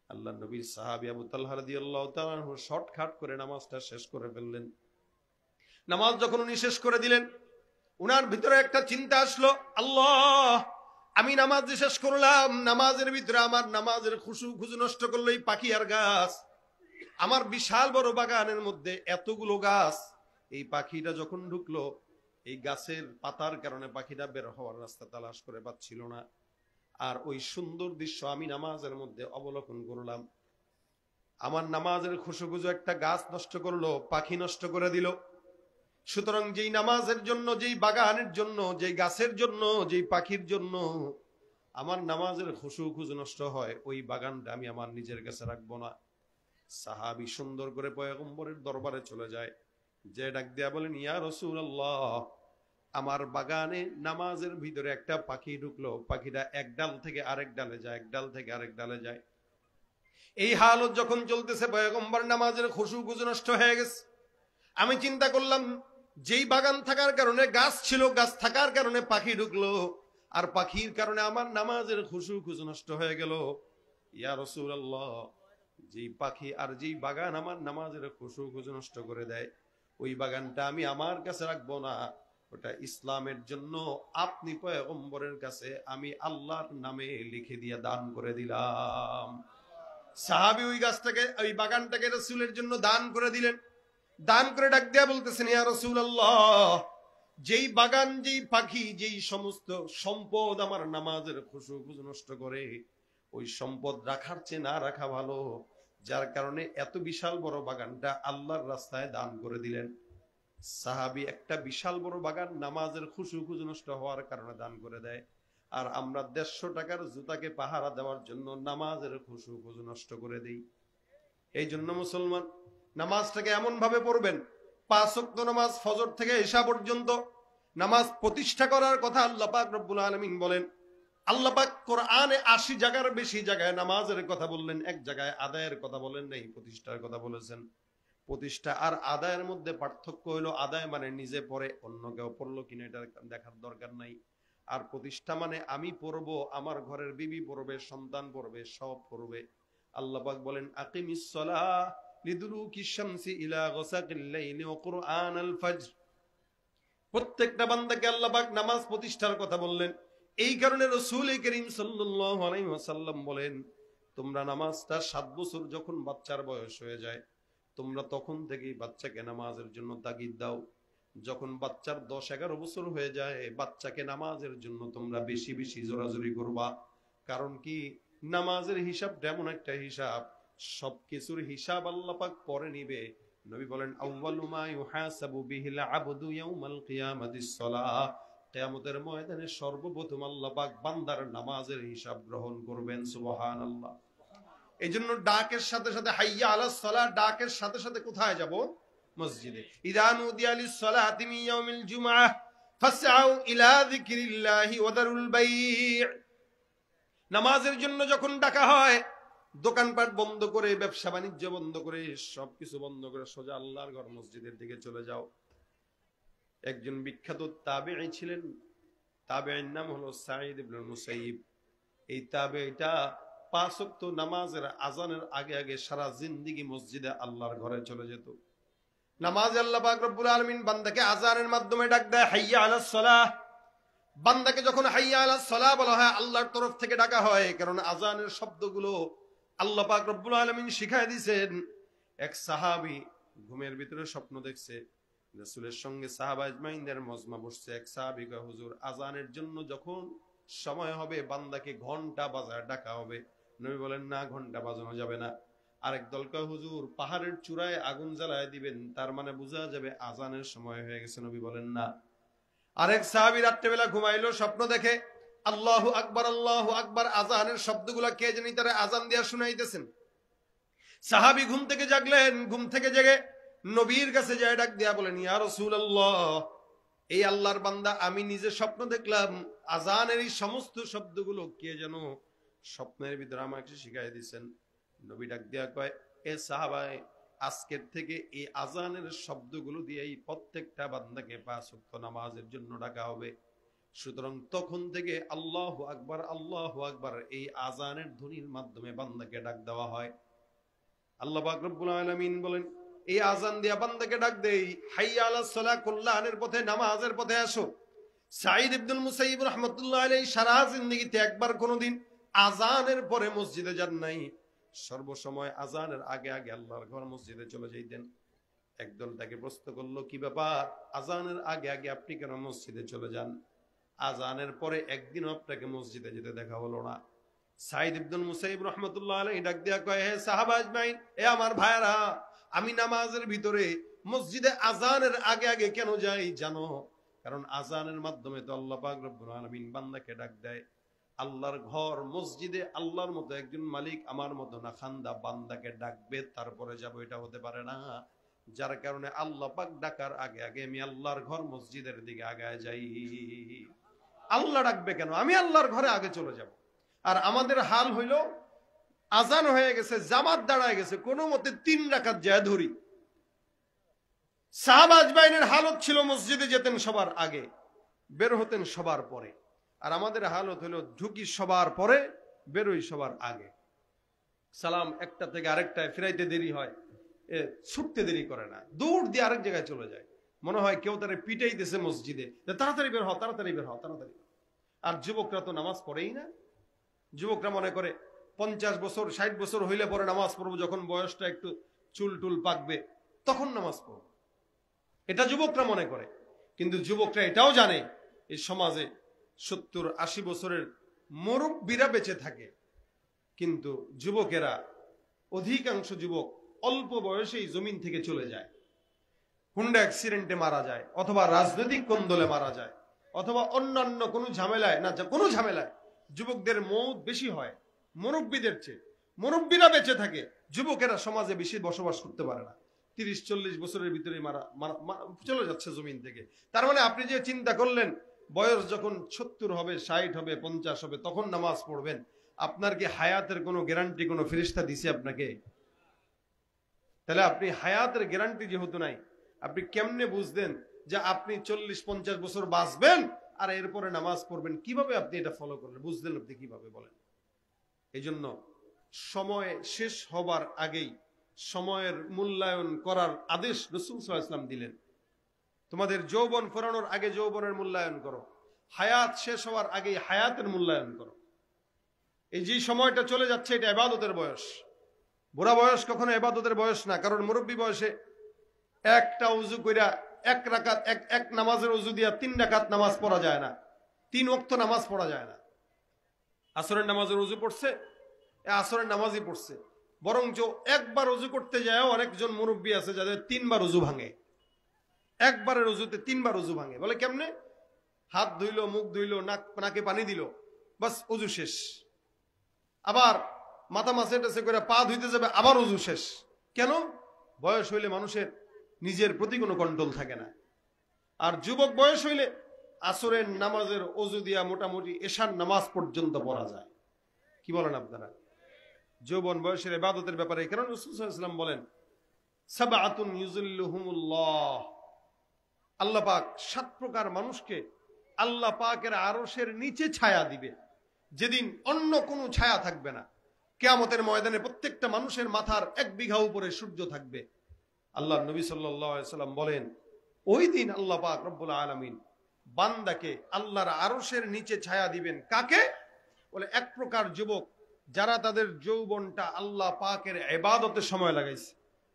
আল্লাহ নবীর সাহাবী আবু তালহা রাদিয়াল্লাহু তাআলা আনহু শর্টকাট করে নামাজটা শেষ করে ফেললেন। নামাজ যখন উনি শেষ করে দিলেন, উনার ভিতরে একটা চিন্তা আসলো, আল্লাহ, আমি নামাজ শেষ করলাম, নামাজের ভিতরে আমার নামাজের খুশু নষ্ট করলো এই পাখি আর গাছ। আমার বিশাল বড় বাগানের মধ্যে এতগুলো গাছ, এই পাখিটা যখন ঢুকলো, এই গাছের পাতার কারণে পাখিটা বের হওয়ার রাস্তা তালাশ করে পাচ্ছিল না। আর ওই সুন্দর দৃশ্য আমি নামাজের মধ্যে অবলোকন করলাম। আমার নামাজের খুশু একটা গাছ নষ্ট করলো, পাখি নষ্ট করে দিল। সুতরাং যেই নামাজের জন্য, যেই বাগানের জন্য, যেই গাছের জন্য, যেই পাখির জন্য আমার নামাজের খুশু নষ্ট হয়, ওই বাগানটা আমি আমার নিজের কাছে রাখবো না। সাহাবী সুন্দর করে পয়গম্বরের দরবারে চলে যায়, যে ডাক দিয়া বলেন, ইয়া রাসূলুল্লাহ, আমার বাগানে নামাজের ভিতরে একটা পাখি ঢুকলো, পাখিটা এক ডাল থেকে আরেক ডালে যায়, এক ডাল থেকে আরেক ডালে যায়। এই হালত যখন চলতেছে, পয়গম্বর নামাজের খুশু নষ্ট হয়ে গেছে। আমি চিন্তা করলাম, যেই বাগান থাকার কারণে গাছ ছিল, গাছ থাকার কারণে পাখি ঢুকলো, আর পাখির কারণে আমার নামাজের খুশু নষ্ট হয়ে গেল। ইয়া রাসূলুল্লাহ, যেই পাখি আর যেই বাগান আমার নামাজের খুশু নষ্ট করে দেয়, ওই বাগানটা আমি আমার কাছে রাখবো না, ওটা ইসলামের জন্য আপনি পয়গম্বরের কাছে আমি আল্লাহর নামে লিখে দিয়ে দান করে দিলাম। সাহাবী ওই গাছটাকে, ওই বাগানটাকে রাসূলের জন্য দান করে দিলেন। দান করে ডাক দিয়া বলতেছেন, ইয়া রাসূলুল্লাহ, যেই বাগান, যেই পাখি, যেই সমস্ত সম্পদ আমার নামাজের খুশু নষ্ট করে, ওই সম্পদ রাখার চেয়ে না রাখা ভালো। যার কারণে এত বিশাল বড় বাগানটা আল্লাহর রাস্তায় দান করে দিলেন। সাহাবী একটা বিশাল বড় বাগান নামাজের খুশু নষ্ট হওয়ার কারণে দান করে দেয়, আর আমরা 150 টাকার জুতাকে পাহারা দেওয়ার জন্য নামাজের খুশু নষ্ট করে দেই। এই জন্য মুসলমান, নামাজটাকে এমন ভাবে পড়বেন, 5 ওয়াক্ত নামাজ ফজর থেকে ইশা পর্যন্ত নামাজ প্রতিষ্ঠা করার কথা আল্লাহ পাক রব্বুল আলামিন বলেন। আল্লাহ পাক কোরআনে 80 জায়গার বেশি জায়গায় নামাজের কথা বললেন, এক জায়গায় আদায়ের কথা বলেন নাই, প্রতিষ্ঠার কথা বলেছেন। প্রতিষ্ঠা আর আদায়ের মধ্যে পার্থক্য হলো, আদায় মানে নিজে পড়ে, অন্য কেউ পড়লো কিনা এটা দেখার দরকার নাই। আর প্রতিষ্ঠা মানে আমি পড়বো, আমার ঘরের বিবি পড়বে, সন্তান পড়বে, সব পড়বে। আল্লাহ পাক বলেন, আকিমিস সালাহ লিদুলুকিশ শামসি ইলা গাসাকিল লাইলি ওয়া কুরআনাল ফাজর। প্রত্যেকটা বান্দাকে আল্লাহ পাক নামাজ প্রতিষ্ঠার কথা বললেন। এই কারণে রাসূল করিম সাল্লাল্লাহু আলাইহি ওয়াসাল্লাম বলেন, তোমরা নামাজটা 7 বছর যখন বাচ্চার বয়স হয়ে যায়, তোমরা তখন থেকেই বাচ্চাকে নামাজের জন্য তাগিদ দাও। যখন বাচ্চার 10-11 বছর হয়ে যায়, বাচ্চাকে নামাজের জন্য তোমরা বেশি বেশি জোরাজুরি করবা। কারণ কি, নামাজের হিসাব এমন একটা হিসাব, সবকিছুর হিসাব আল্লাহ পাক পরে নিবে। নবী বলেন, আউয়ালু মা ইউহাসাবু বিহিল আবদু ইয়াউমাল কিয়ামাতিস সালাহ। কিয়ামতের ময়দানে সর্বপ্রথম আল্লাহ পাক বান্দার নামাজের হিসাব গ্রহণ করবেন। সুবহানাল্লাহ। এই জন্য ডাকের সাথে সাথে হাইয়া আলাস সালাহ, ডাকের সাথে সাথে কোথায় যাব? মসজিদে। ইযা নুদিয়া লিস সালাতি মিন ইয়াউমিল জুমআহ ফাসআউ ইলা যিকরিল্লাহি ওয়া দারুল বাই'। নামাজের জন্য যখন ডাকা হয়, দোকানপাট বন্ধ করে, ব্যবসা বাণিজ্য বন্ধ করে, সবকিছু বন্ধ করে সোজা আল্লাহর ঘর মসজিদের দিকে চলে যাও। একজন বিখ্যাত তাবেঈ ছিলেন, তাবেঈর নাম হলো সাঈদ ইবনে মুসাইয়িব। এই তাবেঈটা 5 ওয়াক্ত নামাজের আজানের আগে আগে সারা জিন্দেগি মসজিদে আল্লাহর ঘরে চলে যেত। নামাজে আল্লাহ পাক রব্বুল আলামিন বান্দাকে আজানের মাধ্যমে ডাক দেয়, হাইয়া আলাস সালাহ। বান্দাকে যখন হাইয়া আলাস সালাহ বলা হয়, আল্লাহর তরফ থেকে ডাকা হয়, কারণ আজানের শব্দগুলো আল্লাহ পাক রব্বুল আলামিন শিখায় দিয়েছেন। এক সাহাবী ঘুমের ভিতরে স্বপ্ন দেখছে, রাসূলের সঙ্গে সাহাবা আজমাইনদের মজমা বসছে। এক সাহাবী কয়, হুজুর, আজানের জন্য যখন সময় হবে বান্দাকে ঘন্টা বাজায় ডাকা হবে। নবী বলেন, না, ঘন্টা বাজানো যাবে না। আরেক দল কয়, হুজুর, পাহাড়ের চূড়ায় আগুন জ্বালায় দিবেন, তার মানে বোঝা যাবে আজানের সময় হয়ে গেছে। নবী বলেন, না। আরেক সাহাবী রাত্রেবেলা ঘুমাইলো, স্বপ্ন দেখে আল্লাহু আকবার, আল্লাহু আকবার, আজানের শব্দগুলা কে জানি তারা আজান দিয়া শুনাইতেছেন। সাহাবী ঘুম থেকে জাগলেন, ঘুম থেকে জেগে নবীর কাছে যায় ডাক দিয়া বলেন, ইয়া রাসূলুল্লাহ, এই আল্লাহর বান্দা আমি নিজে স্বপ্ন দেখলাম, আজানের এই সমস্ত শব্দগুলো কে যেন স্বপ্নের ভিতরে আমাকে শিখাই দিয়েছেন। নবী ডাক দিয়া কয়, এ সাহাবায়ে, আজকের থেকে এই আজানের শব্দগুলো দিয়েই প্রত্যেকটা বান্দাকে 5 ওয়াক্ত নামাজের জন্য ডাকা হবে। সুতরাং তখন থেকে আল্লাহু আকবার, আল্লাহু আকবার এই আজানের ধ্বনির মাধ্যমে বান্দাকে ডাক দেওয়া হয়। আল্লাহ পাক রব্বুল আলামিন বলেন, এই আজান দিয়া বান্দাকে ডাক দেই, হাইয়া আলাস সালাহ, কল্যাণের পথে, নামাজের পথে আসো। সাঈদ ইবনুল মুসাইয়িব রাহমাতুল্লাহ আলাইহি সারা জিন্দেগিতে একবার কোনোদিন আজানের পরে মসজিদে যান নাই। সর্বসময় আজানের আগে আগে আল্লাহর ঘর মসজিদে চলে যাইতেন। একদল তাকে প্রশ্ন করলো, কি ব্যাপার, আজানের আগে আগে আপনি কেন মসজিদে চলে যান? আজানের পরে একদিনও আপনাকে মসজিদে যেতে দেখা হলো না। সাঈদ ইবনুল মুসাইয়িব রাহমাতুল্লাহ আলাইহি ডাক দিয়া কয়, হে সাহাবা আজমাইন, এ আমার ভাইরা, আমি নামাজের ভিতরে মসজিদে আজানের আগে আগে কেন যাই জানো? কারণ আজানের মাধ্যমে তো আল্লাহ পাক রব্বুল আলামিন বান্দাকে ডাক দেয়। আল্লাহর ঘর মসজিদে আল্লাহর মতো একজন মালিক আমার মতো না খান্দা বান্দাকে ডাকবে তারপরে যাব, এটা হতে পারে না। যার কারণে আল্লাহ পাক ডাকার আগে আগে আমি আল্লাহর ঘর মসজিদের দিকে আগায় যাই। আল্লাহ ডাকবে কেন, আমি আল্লাহর ঘরে আগে চলে যাব। আর আমাদের হাল হইল, আজান হয়ে গেছে, জামাত দাঁড়ায় গেছে, কোনো মতে 3 রাকাত যায় ধরি। সাহাবা আজমাইনের হালত ছিল, মসজিদে যেতেন সবার আগে, বের হতেন সবার পরে। আর আমাদের হালত হলো, ঢুকি সবার পরে, বেরোই সবার আগে। সালাম একটা থেকে আরেকটায় ফিরাইতে দেরি হয়, ছুটতে দেরি করে না, দৌড় দিয়ে আরেক জায়গায় চলে যায়। মনে হয় কেউ তারা পিটাইতেছে মসজিদে, তাড়াতাড়ি বের হও, তাড়াতাড়ি বের হও, তাড়াতাড়ি। আর যুবকরা তো নামাজ পড়েই না। যুবকরা মনে করে 50 বছর 60 বছর হইলে পরে নামাজ পড়বো, যখন বয়সটা একটু চুল টুল পাকবে তখন নামাজ পড়ব, এটা যুবকরা মনে করে। কিন্তু যুবকরা এটাও জানে এই সমাজে 70-80 বছরের মুরব্বীরা বেঁচে থাকে, কিন্তু যুবকেরা, অধিকাংশ যুবক অল্প বয়সেই জমিন থেকে চলে যায়, হুন্ডা অ্যাক্সিডেন্টে মারা যায়, অথবা রাজনৈতিক কোন্দলে মারা যায়, অথবা অন্যান্য কোনো ঝামেলায়, না কোনো ঝামেলায় যুবকদের মৌত বেশি হয় মুরব্বীদের চেয়ে। মুরব্বীরা বেঁচে থাকে, যুবকেরা সমাজে বেশি বসবাস করতে পারে না, 30-40 বছরের ভিতরে চলে যাচ্ছে জমিন থেকে। তার মানে আপনি যে চিন্তা করলেন বয়স যখন 70 হবে, 60 হবে, 50 হবে তখন নামাজ পড়বেন, আপনার কি হায়াতের কোনো গ্যারান্টি কোনো ফেরেশতা দিছে আপনাকে? তাহলে আপনি হায়াতের গ্যারান্টি যেহেতু নাই, আপনি কেমনে বুঝলেন যে আপনি 40-50 বছর বাঁচবেন আর এরপরে নামাজ পড়বেন? কিভাবে আপনি এটা ফলো করলেন, বুঝলেন আপনি কিভাবে বলেন? এই জন্য সময় শেষ হবার আগেই সময়ের মূল্যায়ন করার আদেশ রাসূল সাল্লাল্লাহু আলাইহি ওয়াসাল্লাম দিলেন। তোমাদের যৌবন ফুরানোর আগে যৌবনের মূল্যায়ন করো, হায়াত শেষ হওয়ার আগেই হায়াতের মূল্যায়ন করো। এই যে সময়টা চলে যাচ্ছে এটা ইবাদতের বয়স। বুড়া বয়স কখনো ইবাদতের বয়স না, কারণ মুরব্বী বয়সে একটা উযু কইরা এক রাকাত এক নামাজের উযু দিয়া 3 রাকাত নামাজ পড়া যায় না, 3 ওয়াক্ত নামাজ পড়া যায় না। আসরের নামাজের উযু পড়ছে, আসরের নামাজই পড়ছে, বরঞ্চ একবার উযু করতে যায় অনেকজন মুরব্বী আছে যাদের 3 বার উযু ভাঙে, একবারের উযুতে 3 বার উযু ভাঙে। বলে কেমনে? হাত ধুইলো, মুখ ধুইলো, নাকে পানি দিল, বাস উযু শেষ। আবার মাথা মাসে টাসে করে পা ধুইতে যাবে, আবার উযু শেষ। কেন? বয়স হইলে মানুষের নিজের প্রতি কোনো কন্ট্রোল থাকে না। আর যুবক বয়স হইলে আসরের নামাজের ওযু দিয়া মোটামুটি এশার নামাজ পর্যন্ত পড়া যায়। কি বলেন আপনারা? যৌবন বয়সের ইবাদতের ব্যাপারে কারণ রাসূল সাল্লাল্লাহু আলাইহি ওয়াসাল্লাম বলেন, সাবআতুন ইউযিল্লুহুমুল্লাহ, আল্লাহ পাক 7 প্রকার মানুষকে আল্লাহ পাকের আরশের নিচে ছায়া দিবে, যেদিন অন্য কোনো ছায়া থাকবে না। কিয়ামতের ময়দানে প্রত্যেকটা মানুষের মাথার 1 বিঘা উপরে সূর্য থাকবে। আল্লাহর নবী সাল্লাল্লাহু আলাইহি ওয়াসাল্লাম বলেন, ওই দিন আল্লাহ পাক রব্বুল আলামিন বান্দাকে আল্লাহর আরশের নিচে ছায়া দিবেন। কাকে? বলে এক প্রকার যুবক যারা তাদের যৌবনটা আল্লাহ পাকের ইবাদতে সময় লাগাইছে,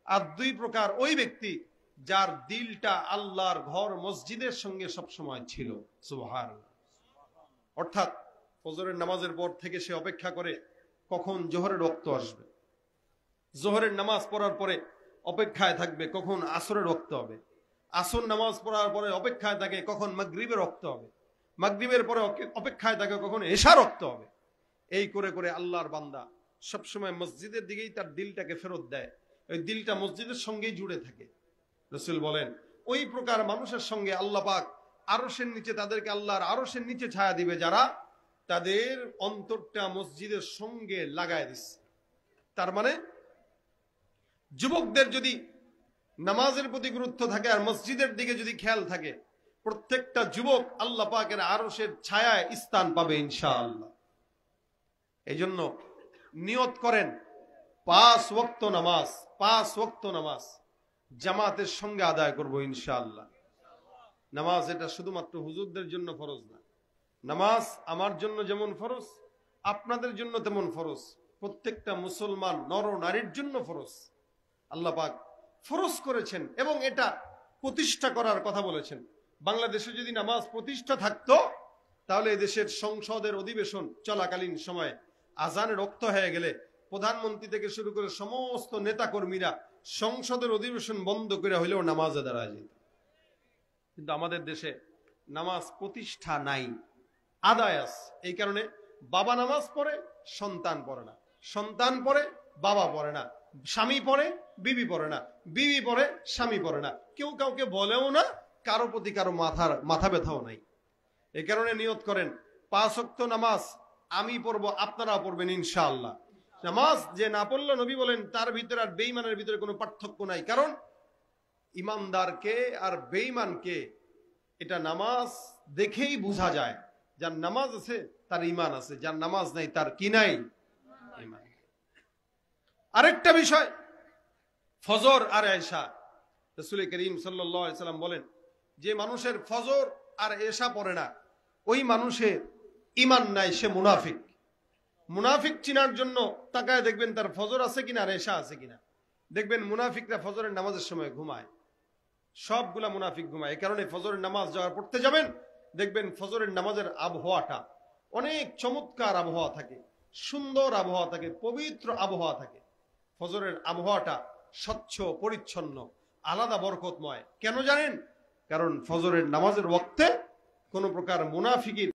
আর 2 প্রকার ওই ব্যক্তি যার দিলটা আল্লাহর ঘর মসজিদের সঙ্গে সব সময় ছিল। সুবহানাল্লাহ। অর্থাৎ ফজরের নামাজের পর থেকে সে অপেক্ষা করে কখন জোহরের ওয়াক্ত আসবে, জোহরের নামাজ পড়ার পরে অপেক্ষায় থাকবে কখন আসরের ওয়াক্ত হবে, আসর নামাজ পড়ার পরে অপেক্ষায় থাকে কখন মাগরিবের ওয়াক্ত হবে, মাগরিবের পরে অপেক্ষায় থাকে কখন এশার ওয়াক্ত হবে। এই করে করে আল্লাহর বান্দা সবসময় মসজিদের দিকেই তার দিলটাকে ফেরত দেয়, ওই দিলটা মসজিদের সঙ্গেই জুড়ে থাকে। রাসূল বলেন, ওই প্রকার মানুষের সঙ্গে আল্লাহ পাক আরশের নিচে, তাদেরকে আল্লাহর আরশের নিচে ছায়া দিবে যারা তাদের অন্তরটা মসজিদের সঙ্গে লাগায় দিচ্ছে। তার মানে যুবকদের যদি নামাজের প্রতি গুরুত্ব থাকে আর মসজিদের দিকে যদি খেয়াল থাকে, প্রত্যেকটা যুবক আল্লাহ পাকের আরশের ছায়ায় স্থান পাবে ইনশাআল্লাহ। এই জন্য নিয়ত করেন 5 ওয়াক্ত নামাজ, 5 ওয়াক্ত নামাজ জামাতের সঙ্গে আদায় করব ইনশাআল্লাহ। নামাজ এটা শুধুমাত্র হুজুরদের জন্য ফরজ না, নামাজ আমার জন্য যেমন ফরজ আপনাদের জন্য তেমন ফরজ, প্রত্যেকটা মুসলমান নর নারীর জন্য ফরজ। আল্লাহ পাক ফরজ করেছেন এবং এটা প্রতিষ্ঠা করার কথা বলেছেন। বাংলাদেশে যদি নামাজ প্রতিষ্ঠা থাকতো তাহলে এদেশের সংসদের অধিবেশন চলাকালীন সময়ে আজানের রক্ত হয়ে গেলে প্রধানমন্ত্রী থেকে শুরু করে সমস্ত নেতা কর্মীরা সংসদের অধিবেশন বন্ধ করে হইলেও নামাজে দাঁড়ায় যেত। কিন্তু আমাদের দেশে নামাজ প্রতিষ্ঠা নাই, আদায় আছে। এই কারণে বাবা নামাজ পড়ে, সন্তান পড়ে না, সন্তান পড়ে, বাবা পড়ে না, স্বামী পড়ে, বিবি পড়ে না, বিবি পড়ে, স্বামী পড়ে না, কেউ কাউকে বলেও না, কারো প্রতি কারো মাথা ব্যথাও নাই। এই কারণে নিয়ত করেন 5 ওয়াক্ত নামাজ আমি পড়বো, আপনারা পড়বেন ইনশাআল্লাহ। নামাজ যে না পড়লো নবী বলেন তার ভিতরে আর বেঈমানের ভিতরে কোনো পার্থক্য নাই, কারণ ইমানদারকে আর বেঈমানকে এটা নামাজ দেখেই বোঝা যায়। যার নামাজ আছে তার ঈমান আছে, যার নামাজ নাই তার কি নাই? ঈমান। আরেকটা বিষয়, ফজর আর এশা, রাসূল করিম সাল্লাল্লাহু আলাইহি ওয়াসাল্লাম বলেন যে মানুষের ফজর আর এশা পড়ে না, ওই মানুষের ইমান নাই, সে মুনাফিক। মুনাফিক চিনার জন্য তাকায় দেখবেন তার ফজর আছে কিনা আর এশা আছে কিনা। দেখবেন মুনাফিকরা ফজরের নামাজের সময় ঘুমায়, সবগুলা মুনাফিক ঘুমায়। এই কারণে ফজরের নামাজ যাওয়ার পড়তে যাবেন, দেখবেন ফজরের নামাজের আবহাওয়াটা অনেক চমৎকার আবহাওয়া থাকে, সুন্দর আবহাওয়া থাকে, পবিত্র আবহাওয়া থাকে। ফজরের আবহাওয়াটা স্বচ্ছ পরিচ্ছন্ন, আলাদা বরকতময়। কেন জানেন? কারণ ফজরের নামাজের ওয়াক্তে কোনো প্রকার মুনাফিকের